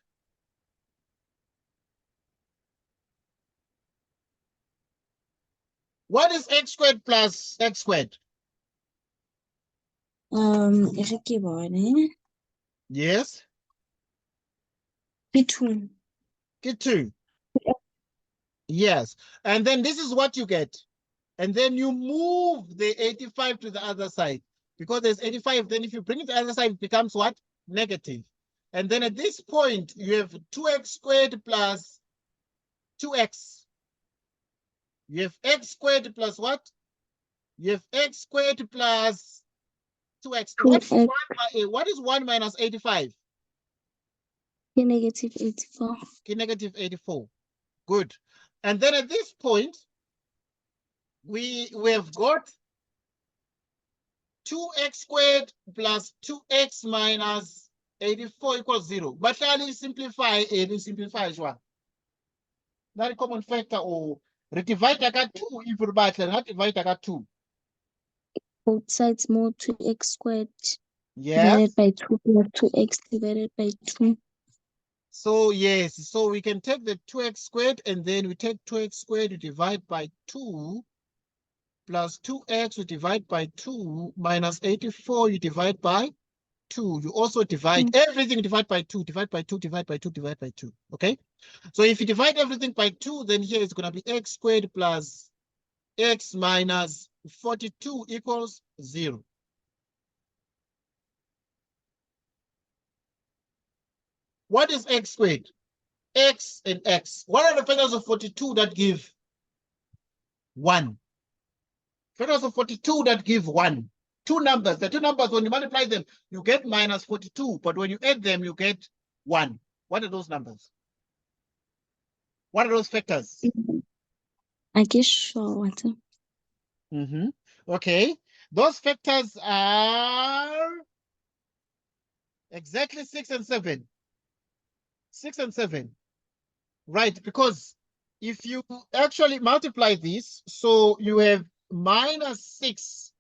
What is x squared plus x squared? Yes. P2. P2. Yes. And then this is what you get. And then you move the 85 to the other side. Because there's 85, then if you bring it to the other side, it becomes what? Negative. And then at this point, you have 2x squared plus 2x. You have x squared plus what? You have x squared plus 2x. What is 1 minus 85? Negative 84. Negative 84. Good. And then at this point, we have got 2x squared plus 2x minus 84 equals 0. But shall we simplify? We simplify as well. That common factor or divide ka 2 if you buy divide ka 2. Both sides more 2x squared Yes. divided by 2 plus 2x divided by 2. So yes, so we can take the 2x squared and then we take 2x squared, we divide by 2 plus 2x, we divide by 2 minus 84, you divide by 2. You also divide everything, divide by 2, divide by 2, divide by 2, divide by 2. Okay? So if you divide everything by 2, then here it's going to be x squared plus x minus 42 equals 0. What is x squared? X and x. What are the factors of 42 that give 1? Factors of 42 that give 1. Two numbers. The two numbers, when you multiply them, you get minus 42. But when you add them, you get 1. What are those numbers? What are those factors? I guess sure what. Okay. Those factors are exactly 6 and 7. 6 and 7. Right, because if you actually multiply this, so you have minus 6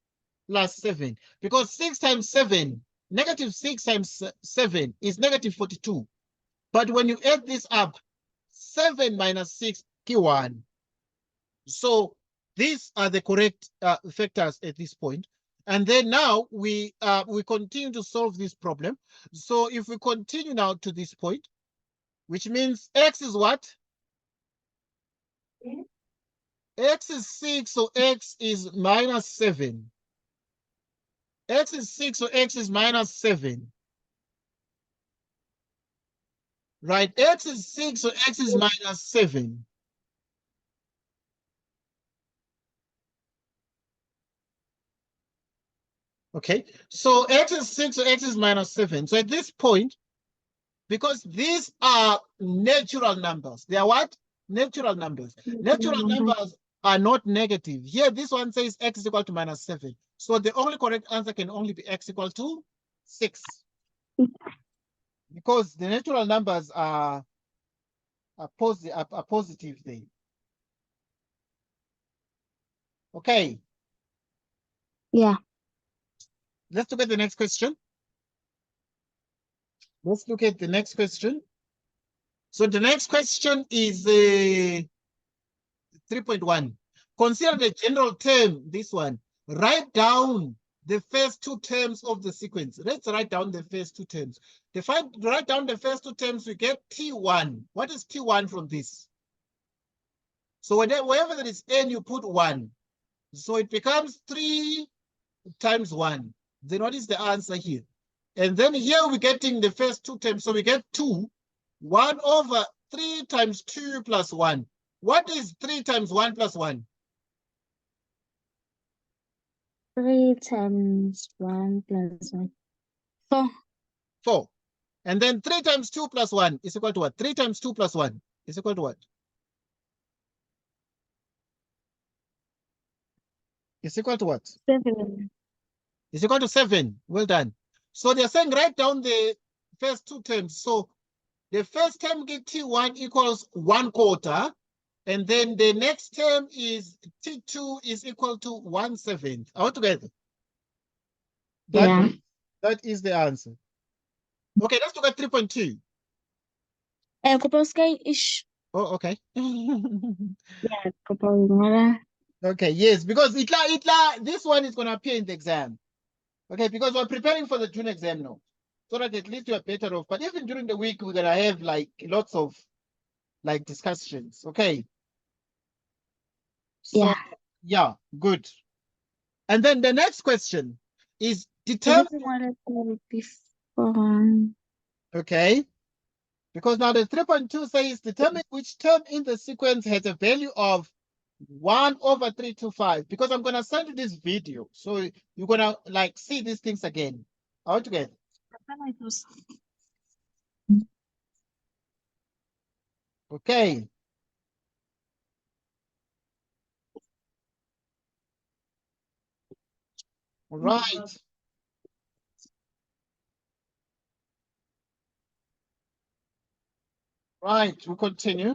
plus 7. Because 6 times 7, negative 6 times 7 is negative 42. But when you add this up, 7 minus 6 is 1. So these are the correct factors at this point. And then now we continue to solve this problem. So if we continue now to this point, which means x is what? X is 6, so x is minus 7. X is 6, so x is minus 7. Right, x is 6, so x is minus 7. Okay, so x is 6, so x is minus 7. So at this point, because these are natural numbers, they are what? Natural numbers. Natural numbers are not negative. Here, this one says x is equal to minus 7. So the only correct answer can only be x equal to 6. Because the natural numbers are positive there. Okay. Yeah. Let's look at the next question. Let's look at the next question. So the next question is 3.1. Consider the general term, this one. Write down the first two terms of the sequence. Let's write down the first two terms. Write down the first two terms, we get T1. What is T1 from this? So wherever there is n, you put 1. So it becomes 3 times 1. Then what is the answer here? And then here we're getting the first two terms. So we get 2. 1 over 3 times 2 plus 1. What is 3 times 1 plus 1? 3 times 1 plus 1. 4. 4. And then 3 times 2 plus 1 is equal to what? 3 times 2 plus 1 is equal to what? It's equal to what? 7. It's equal to 7. Well done. So they're saying write down the first two terms. So the first term get T1 equals 1/4. And then the next term is T2 is equal to 1/7. All together. That is the answer. Okay, let's look at 3.2. Ish. Oh, okay. Yeah, Okay, yes, because this one is going to appear in the exam. Okay, because we're preparing for the June exam now. So that at least you're better off. But even during the week, we're going to have like lots of like discussions. Okay. So, yeah, good. And then the next question is determine. Okay. Because now the 3.2 says determine which term in the sequence has a value of 1 over 325. Because I'm going to send you this video. So you're going to like see these things again. All together. Okay. All right. Right, we continue.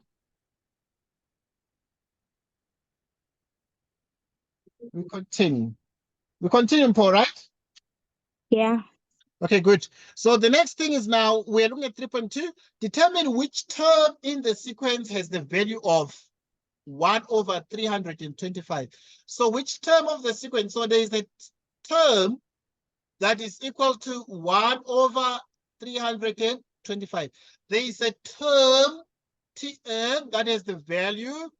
We continue. We continue, Paul, right? Yeah. Okay, good. So the next thing is now we're looking at 3.2. Determine which term in the sequence has the value of 1 over 325. So which term of the sequence? So there is a term that is equal to 1 over 325. There is a term Tn that has the value,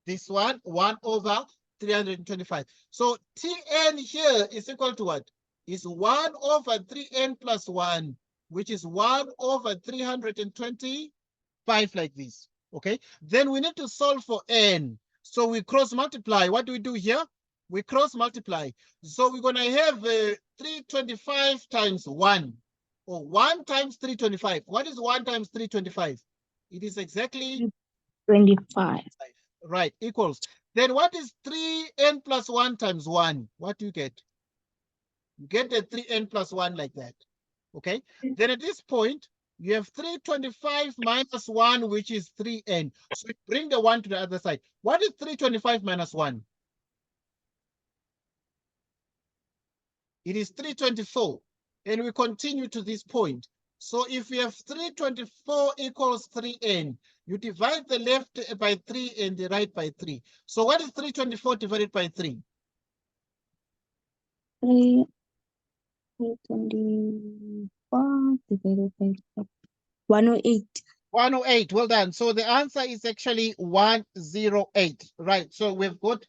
this one, 1 over 325. So Tn here is equal to what? Is 1 over 3n plus 1, which is 1 over 325 like this. Okay, then we need to solve for n. So we cross multiply. What do we do here? We cross multiply. So we're going to have 325 times 1, or 1 times 325. What is 1 times 325? It is exactly 25. right, equals. Then what is 3n plus 1 times 1? What do you get? You get the 3n plus 1 like that. Okay, then at this point, you have 325 minus 1, which is 3n. So we bring the 1 to the other side. What is 325 minus 1? It is 324. And we continue to this point. So if we have 324 equals 3n, you divide the left by 3 and the right by 3. So what is 324 divided by 3? 324 divided by 108. 108. Well done. So the answer is actually 108. Right. So we've got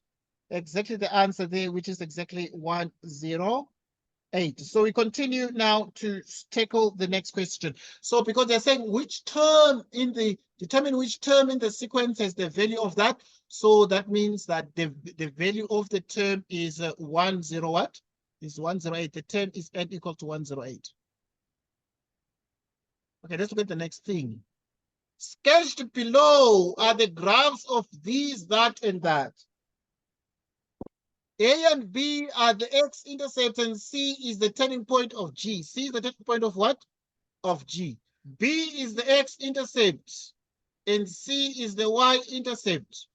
exactly the answer there, which is exactly 108. So we continue now to tackle the next question. So because they're saying which term in the, determine which term in the sequence has the value of that. So that means that the value of the term is 10 what? Is 108. The term is n equal to 108. Okay, let's look at the next thing. Sketched below are the graphs of these, that, and that. A and B are the x-intercepts, and C is the turning point of G. C is the turning point of what? Of G. B is the x-intercept, and C is the y-intercept,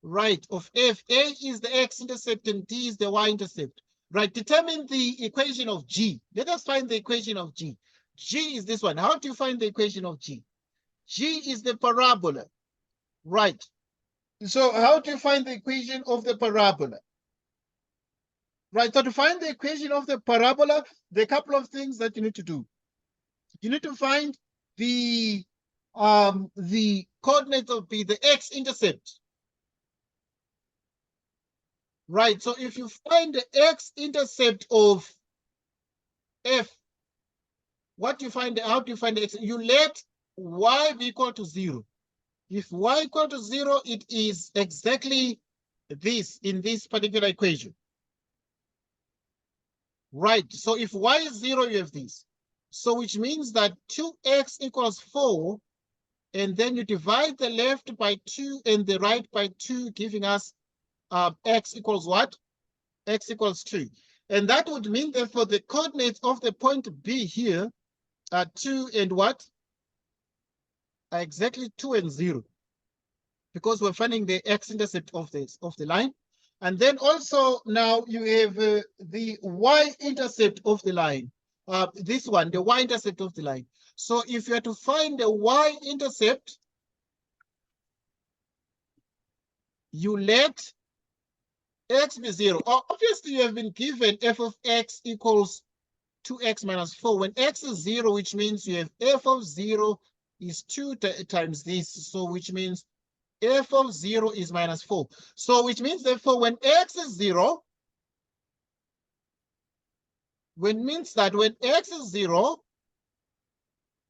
right, of F. A is the x-intercept, and D is the y-intercept. Right, determine the equation of G. Let us find the equation of G. G is this one. How do you find the equation of G? G is the parabola, right? So how do you find the equation of the parabola? Right, so to find the equation of the parabola, there are a couple of things that you need to do. You need to find the coordinates of B, the x-intercept. Right, so if you find the x-intercept of F, what you find, how do you find the x? You let y be equal to 0. If y equal to 0, it is exactly this in this particular equation. Right, so if y is 0, you have this. So which means that 2x equals 4, and then you divide the left by 2 and the right by 2, giving us x equals what? X equals 2. And that would mean that for the coordinates of the point B here are 2 and what? Are exactly 2 and 0. Because we're finding the x-intercept of this of the line. And then also now you have the y-intercept of the line. This one, the y-intercept of the line. So if you are to find the y-intercept, you let x be 0. Obviously, you have been given f of x equals 2x minus 4. When x is 0, which means you have f of 0 is 2 times this. So which means f of 0 is minus 4. So which means therefore when x is 0, means that when x is 0,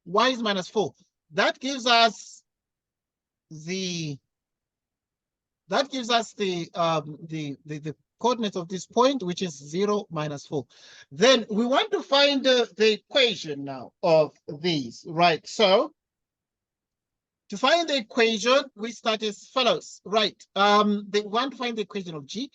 y is minus 4. That gives us the coordinates of this point, which is 0 minus 4. Then we want to find the equation now of these, right? So to find the equation, we start as follows, right? They want to find the equation of G.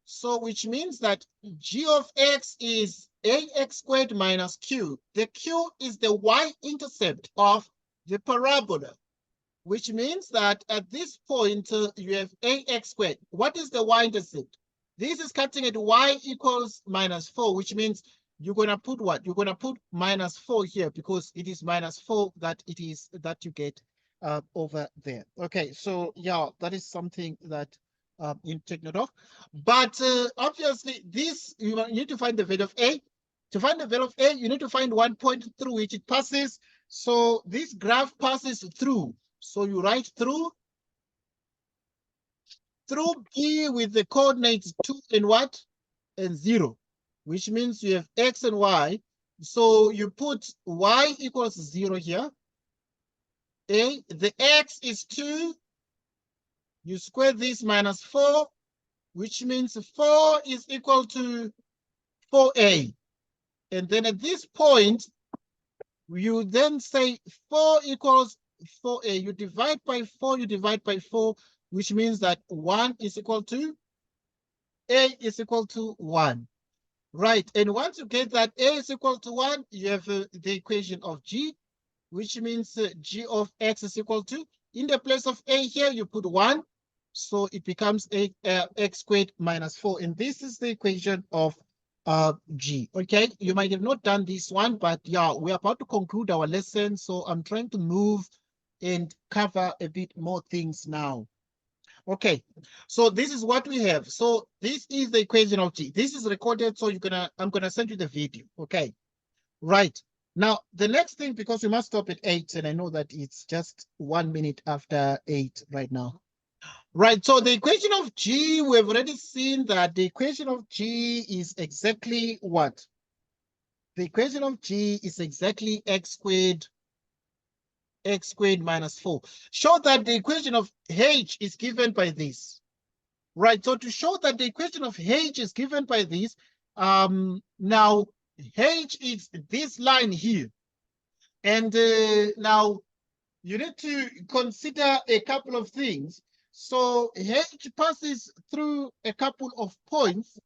So which means that G of x is ax squared minus q. The q is the y-intercept of the parabola, which means that at this point, you have ax squared. What is the y-intercept? This is cutting at y equals -4, which means you're gonna put what? You're gonna put -4 here because it is -4 that you get over there. Okay, so yeah, that is something that you take note of. But obviously, this you need to find the value of a. To find the value of a, you need to find one point through which it passes. So this graph passes through. So you write through B with the coordinates 2 and what? And 0, which means you have x and y. So you put y equals 0 here. The x is 2. You square this -4, which means 4 is equal to 4a. And then at this point, you then say 4 equals 4a. You divide by 4, you divide by 4, which means that 1 is equal to a is equal to 1. Right, and once you get that a is equal to 1, you have the equation of g, which means g of x is equal to, in the place of a here, you put 1, so it becomes x squared minus 4, and this is the equation of g. Okay, you might have not done this one, but yeah, we're about to conclude our lesson, so I'm trying to move and cover a bit more things now. Okay, so this is what we have. So this is the equation of g. This is recorded, so I'm gonna send you the video. Okay, right. Now the next thing, because we must stop at 8, and I know that it's just 1 minute after 8 right now. Right, so the equation of g, we've already seen that the equation of g is exactly what? The equation of g is exactly x squared minus 4. Show that the equation of h is given by this. Right, so to show that the equation of h is given by this, now h is this line here. And now you need to consider a couple of things. So h passes through a couple of points,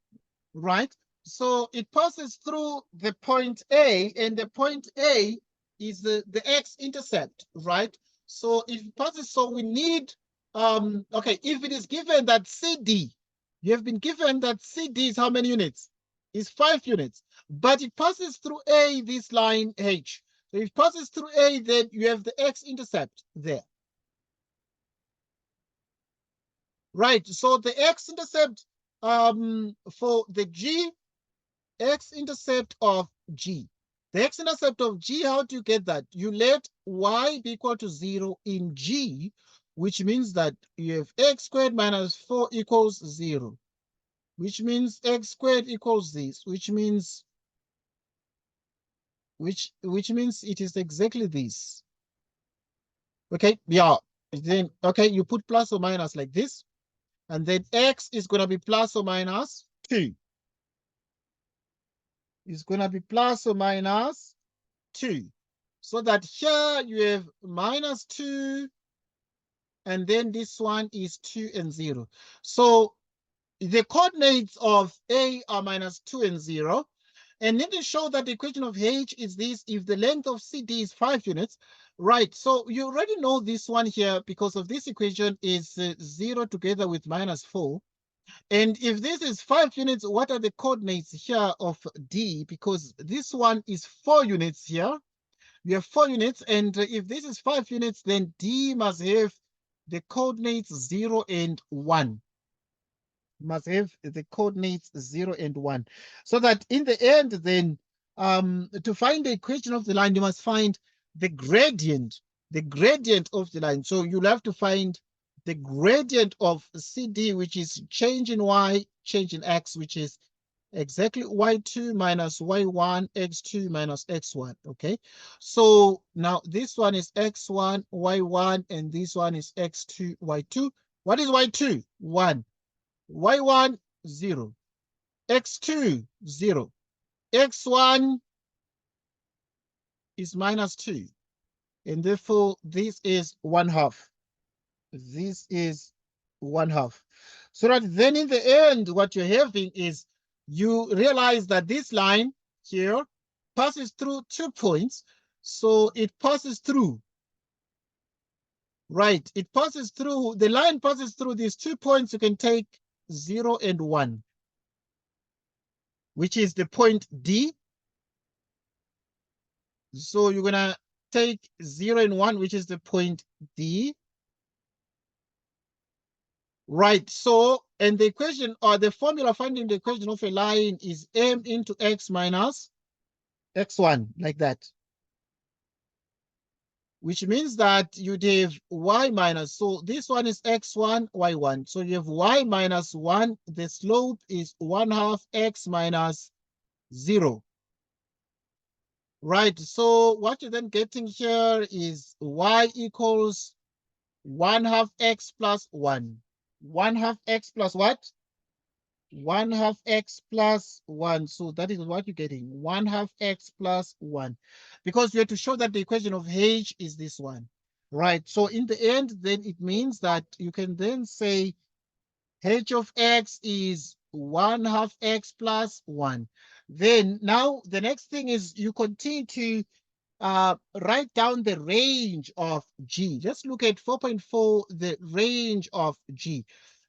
right? So it passes through the point A, and the point A is the x-intercept, right? So if it passes, so we need, okay, if it is given that CD, you have been given that CD is how many units? Is 5 units, but it passes through A, this line H. So if it passes through A, then you have the x-intercept there. Right, so the x-intercept for the G, x-intercept of G. The x-intercept of G, how do you get that? You let y be equal to 0 in G, which means that you have x squared minus 4 equals 0, which means x squared equals this, which means it is exactly this. Okay, yeah. Then, okay, you put plus or minus like this, and then x is going to be plus or minus 2. Is going to be plus or minus 2. So that here you have minus 2, and then this one is 2 and 0. So the coordinates of A are minus 2 and 0. And then to show that the equation of H is this, if the length of CD is 5 units, right? So you already know this one here because of this equation is 0 together with minus 4. And if this is 5 units, what are the coordinates here of D? Because this one is 4 units here. We have 4 units, and if this is 5 units, then D must have the coordinates 0 and 1. Must have the coordinates 0 and 1. So that in the end, then, to find the equation of the line, you must find the gradient of the line. So you'll have to find the gradient of CD, which is change in y, change in x, which is exactly y2 minus y1, x2 minus x1, okay? So now this one is x1, y1, and this one is x2, y2. What is y2? 1. y1, 0. x2, 0. x1 is minus 2. And therefore, this is 1/2. This is 1/2. So that then in the end, what you're having is you realize that this line here passes through 2 points. So it passes through, right? It passes through, the line passes through these 2 points. You can take 0 and 1. which is the point D. So you're gonna take 0 and 1, which is the point D. Right, so, and the equation or the formula finding the equation of a line is m into x minus x1, like that. Which means that you'd have y minus, so this one is x1, y1. So you have y minus 1, the slope is 1/2 x minus 0. Right, so what you're then getting here is y equals 1/2 x plus 1. 1/2 x plus what? 1/2 x plus 1. So that is what you're getting, 1/2 x plus 1. Because we have to show that the equation of h is this one. Right, so in the end, then it means that you can then say h of x is 1/2 x plus 1. Then now the next thing is you continue to write down the range of G. Just look at 4.4, the range of G.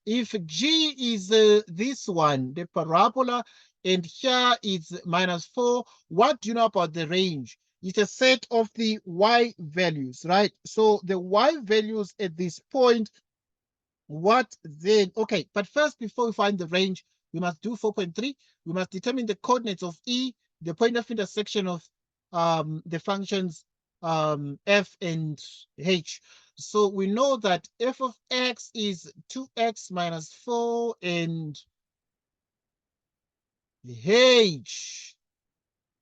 If G is this one, the parabola, and here it's -4, what do you know about the range? It's a set of the y values, right? So the y values at this point, what then? Okay, but first, before we find the range, we must do 4.3. We must determine the coordinates of E, the point of intersection of the functions f and h. So we know that f of x is 2x minus 4 and h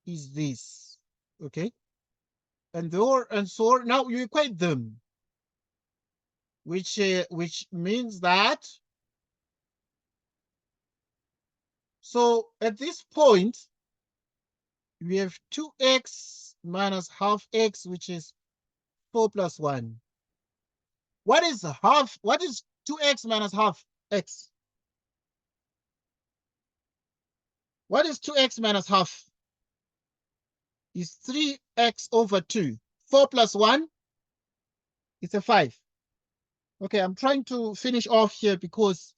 is this, okay? And so now you equate them, which means that, so at this point, we have 2x minus half x, which is 4 plus 1. What is half? What is 2x minus half x? What is 2x minus half? Is 3x over 2. 4 plus 1 is a 5. Okay, I'm trying to finish off here because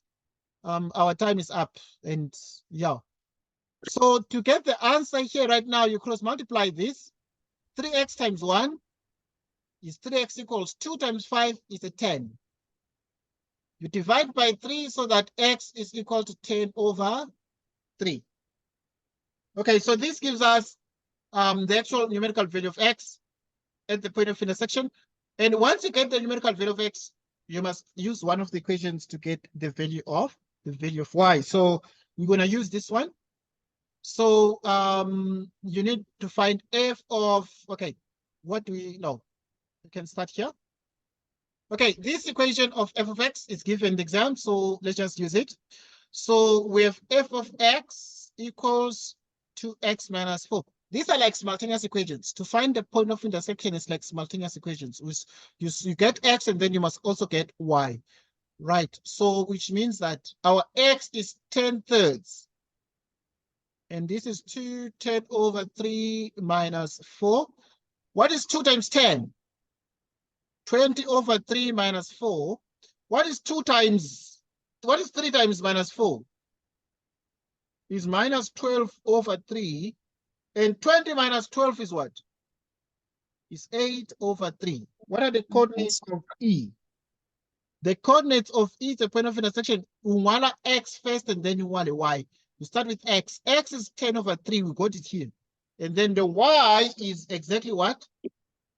our time is up. And yeah. So to get the answer here right now, you cross multiply this. 3x times 1 is 3x equals 2 times 5 is a 10. You divide by 3 so that x is equal to 10 over 3. Okay, so this gives us the actual numerical value of x at the point of intersection. And once you get the numerical value of x, you must use one of the equations to get the value of y. So we're going to use this one. So you need to find f of, okay, what do we know? We can start here. Okay, this equation of f of x is given in the exam, so let's just use it. So we have f of x equals 2x minus 4. These are like simultaneous equations. To find the point of intersection is like simultaneous equations. You get x and then you must also get y. Right, so which means that our x is 10/3. And this is 2 10 over 3 minus 4. What is 2 times 10? 20 over 3 minus 4. What is 3 times minus 4? Is minus 12 over 3. And 20 minus 12 is what? Is 8 over 3. What are the coordinates of E? The coordinates of E, the point of intersection, you want x first and then you want a y. You start with x. X is 10 over 3. We got it here. And then the y is exactly what?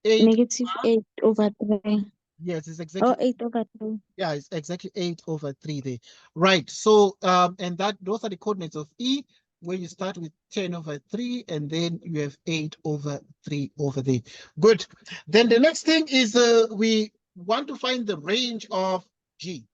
8. -8 over 3. Yes, it's exactly. Oh, 8 over 3. Yeah, it's exactly 8 over 3 there. Right. So, and those are the coordinates of E, where you start with 10 over 3, and then you have 8 over 3 over there. Good. Then the next thing is we want to find the range of G.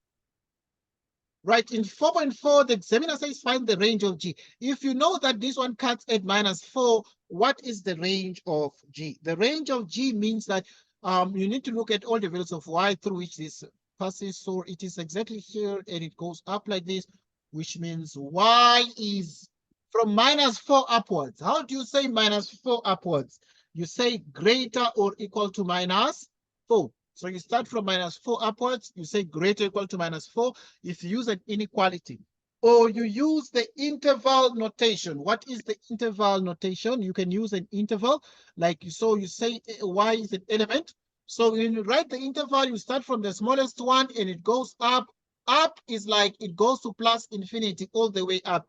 Right, in 4.4, the examiner says find the range of G. If you know that this one cuts at -4, what is the range of G? The range of G means that you need to look at all the values of y through which this passes. So it is exactly here and it goes up like this, which means y is from -4 upwards. How do you say -4 upwards? You say greater or equal to -4. So you start from -4 upwards, you say greater or equal to -4. If you use an inequality, or you use the interval notation. What is the interval notation? You can use an interval, like so you say y is an element. So when you write the interval, you start from the smallest one and it goes up. Up is like it goes to plus infinity all the way up,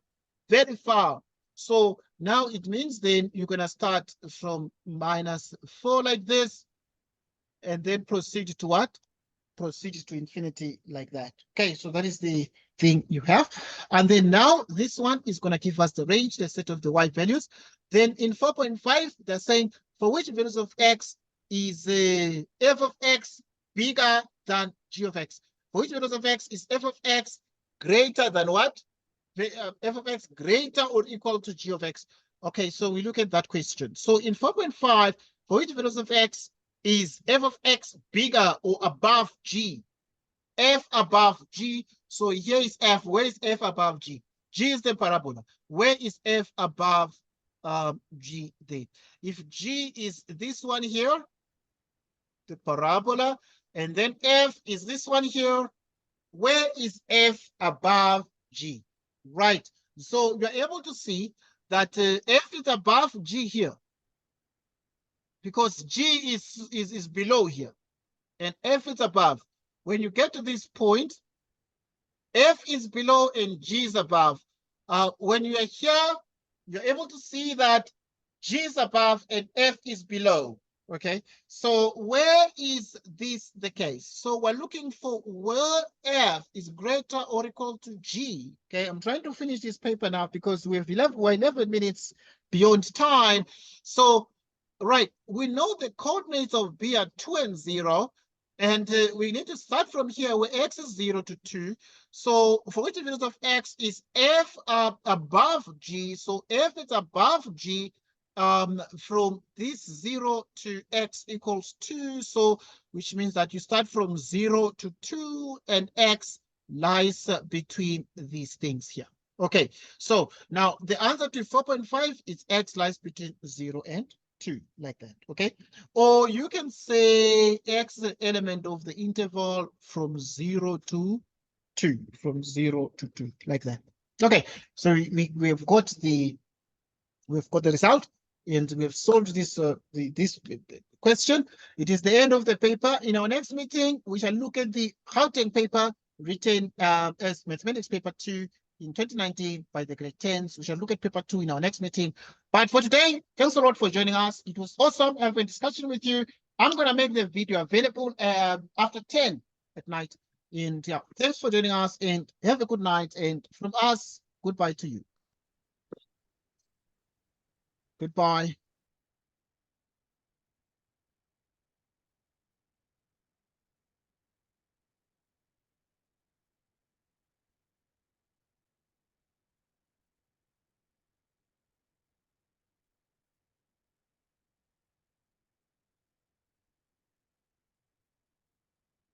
very far. So now it means then you're going to start from -4 like this, and then proceed to what? Proceed to infinity like that. Okay, so that is the thing you have. And then now this one is going to give us the range, the set of the y values. Then in 4.5, they're saying for which values of x is f of x bigger than g of x? For which values of x is f of x greater than what? F of x greater or equal to g of x. Okay, so we look at that question. So in 4.5, for which values of x is f of x bigger or above g? F above g. So here is f. Where is f above g? G is the parabola. Where is f above g there? If g is this one here, the parabola, and then f is this one here, where is f above g? Right. So you're able to see that f is above g here, because g is below here and f is above. When you get to this point, f is below and g is above. When you are here, you're able to see that g is above and f is below. Okay, so where is this the case? So we're looking for where f is greater or equal to g. Okay, I'm trying to finish this paper now because we're 11 minutes beyond time. So, right, we know the coordinates of b are 2 and 0. And we need to start from here where x is 0 to 2. So for which values of x is f above g? So f is above g from this 0 to x equals 2. So which means that you start from 0 to 2 and x lies between these things here. Okay, so now the answer to 4.5 is x lies between 0 and 2, like that. Okay, or you can say x is an element of the interval from 0 to 2, from 0 to 2, like that. Okay, so we've got the result, and we've solved this this question. It is the end of the paper. In our next meeting, we shall look at the Gauteng paper written as mathematics paper 2 in 2019 by the grade 10s. We shall look at paper 2 in our next meeting. But for today, thanks a lot for joining us. It was awesome having a discussion with you. I'm going to make the video available after 10 at night. And yeah, thanks for joining us and have a good night. And from us, goodbye to you. Goodbye.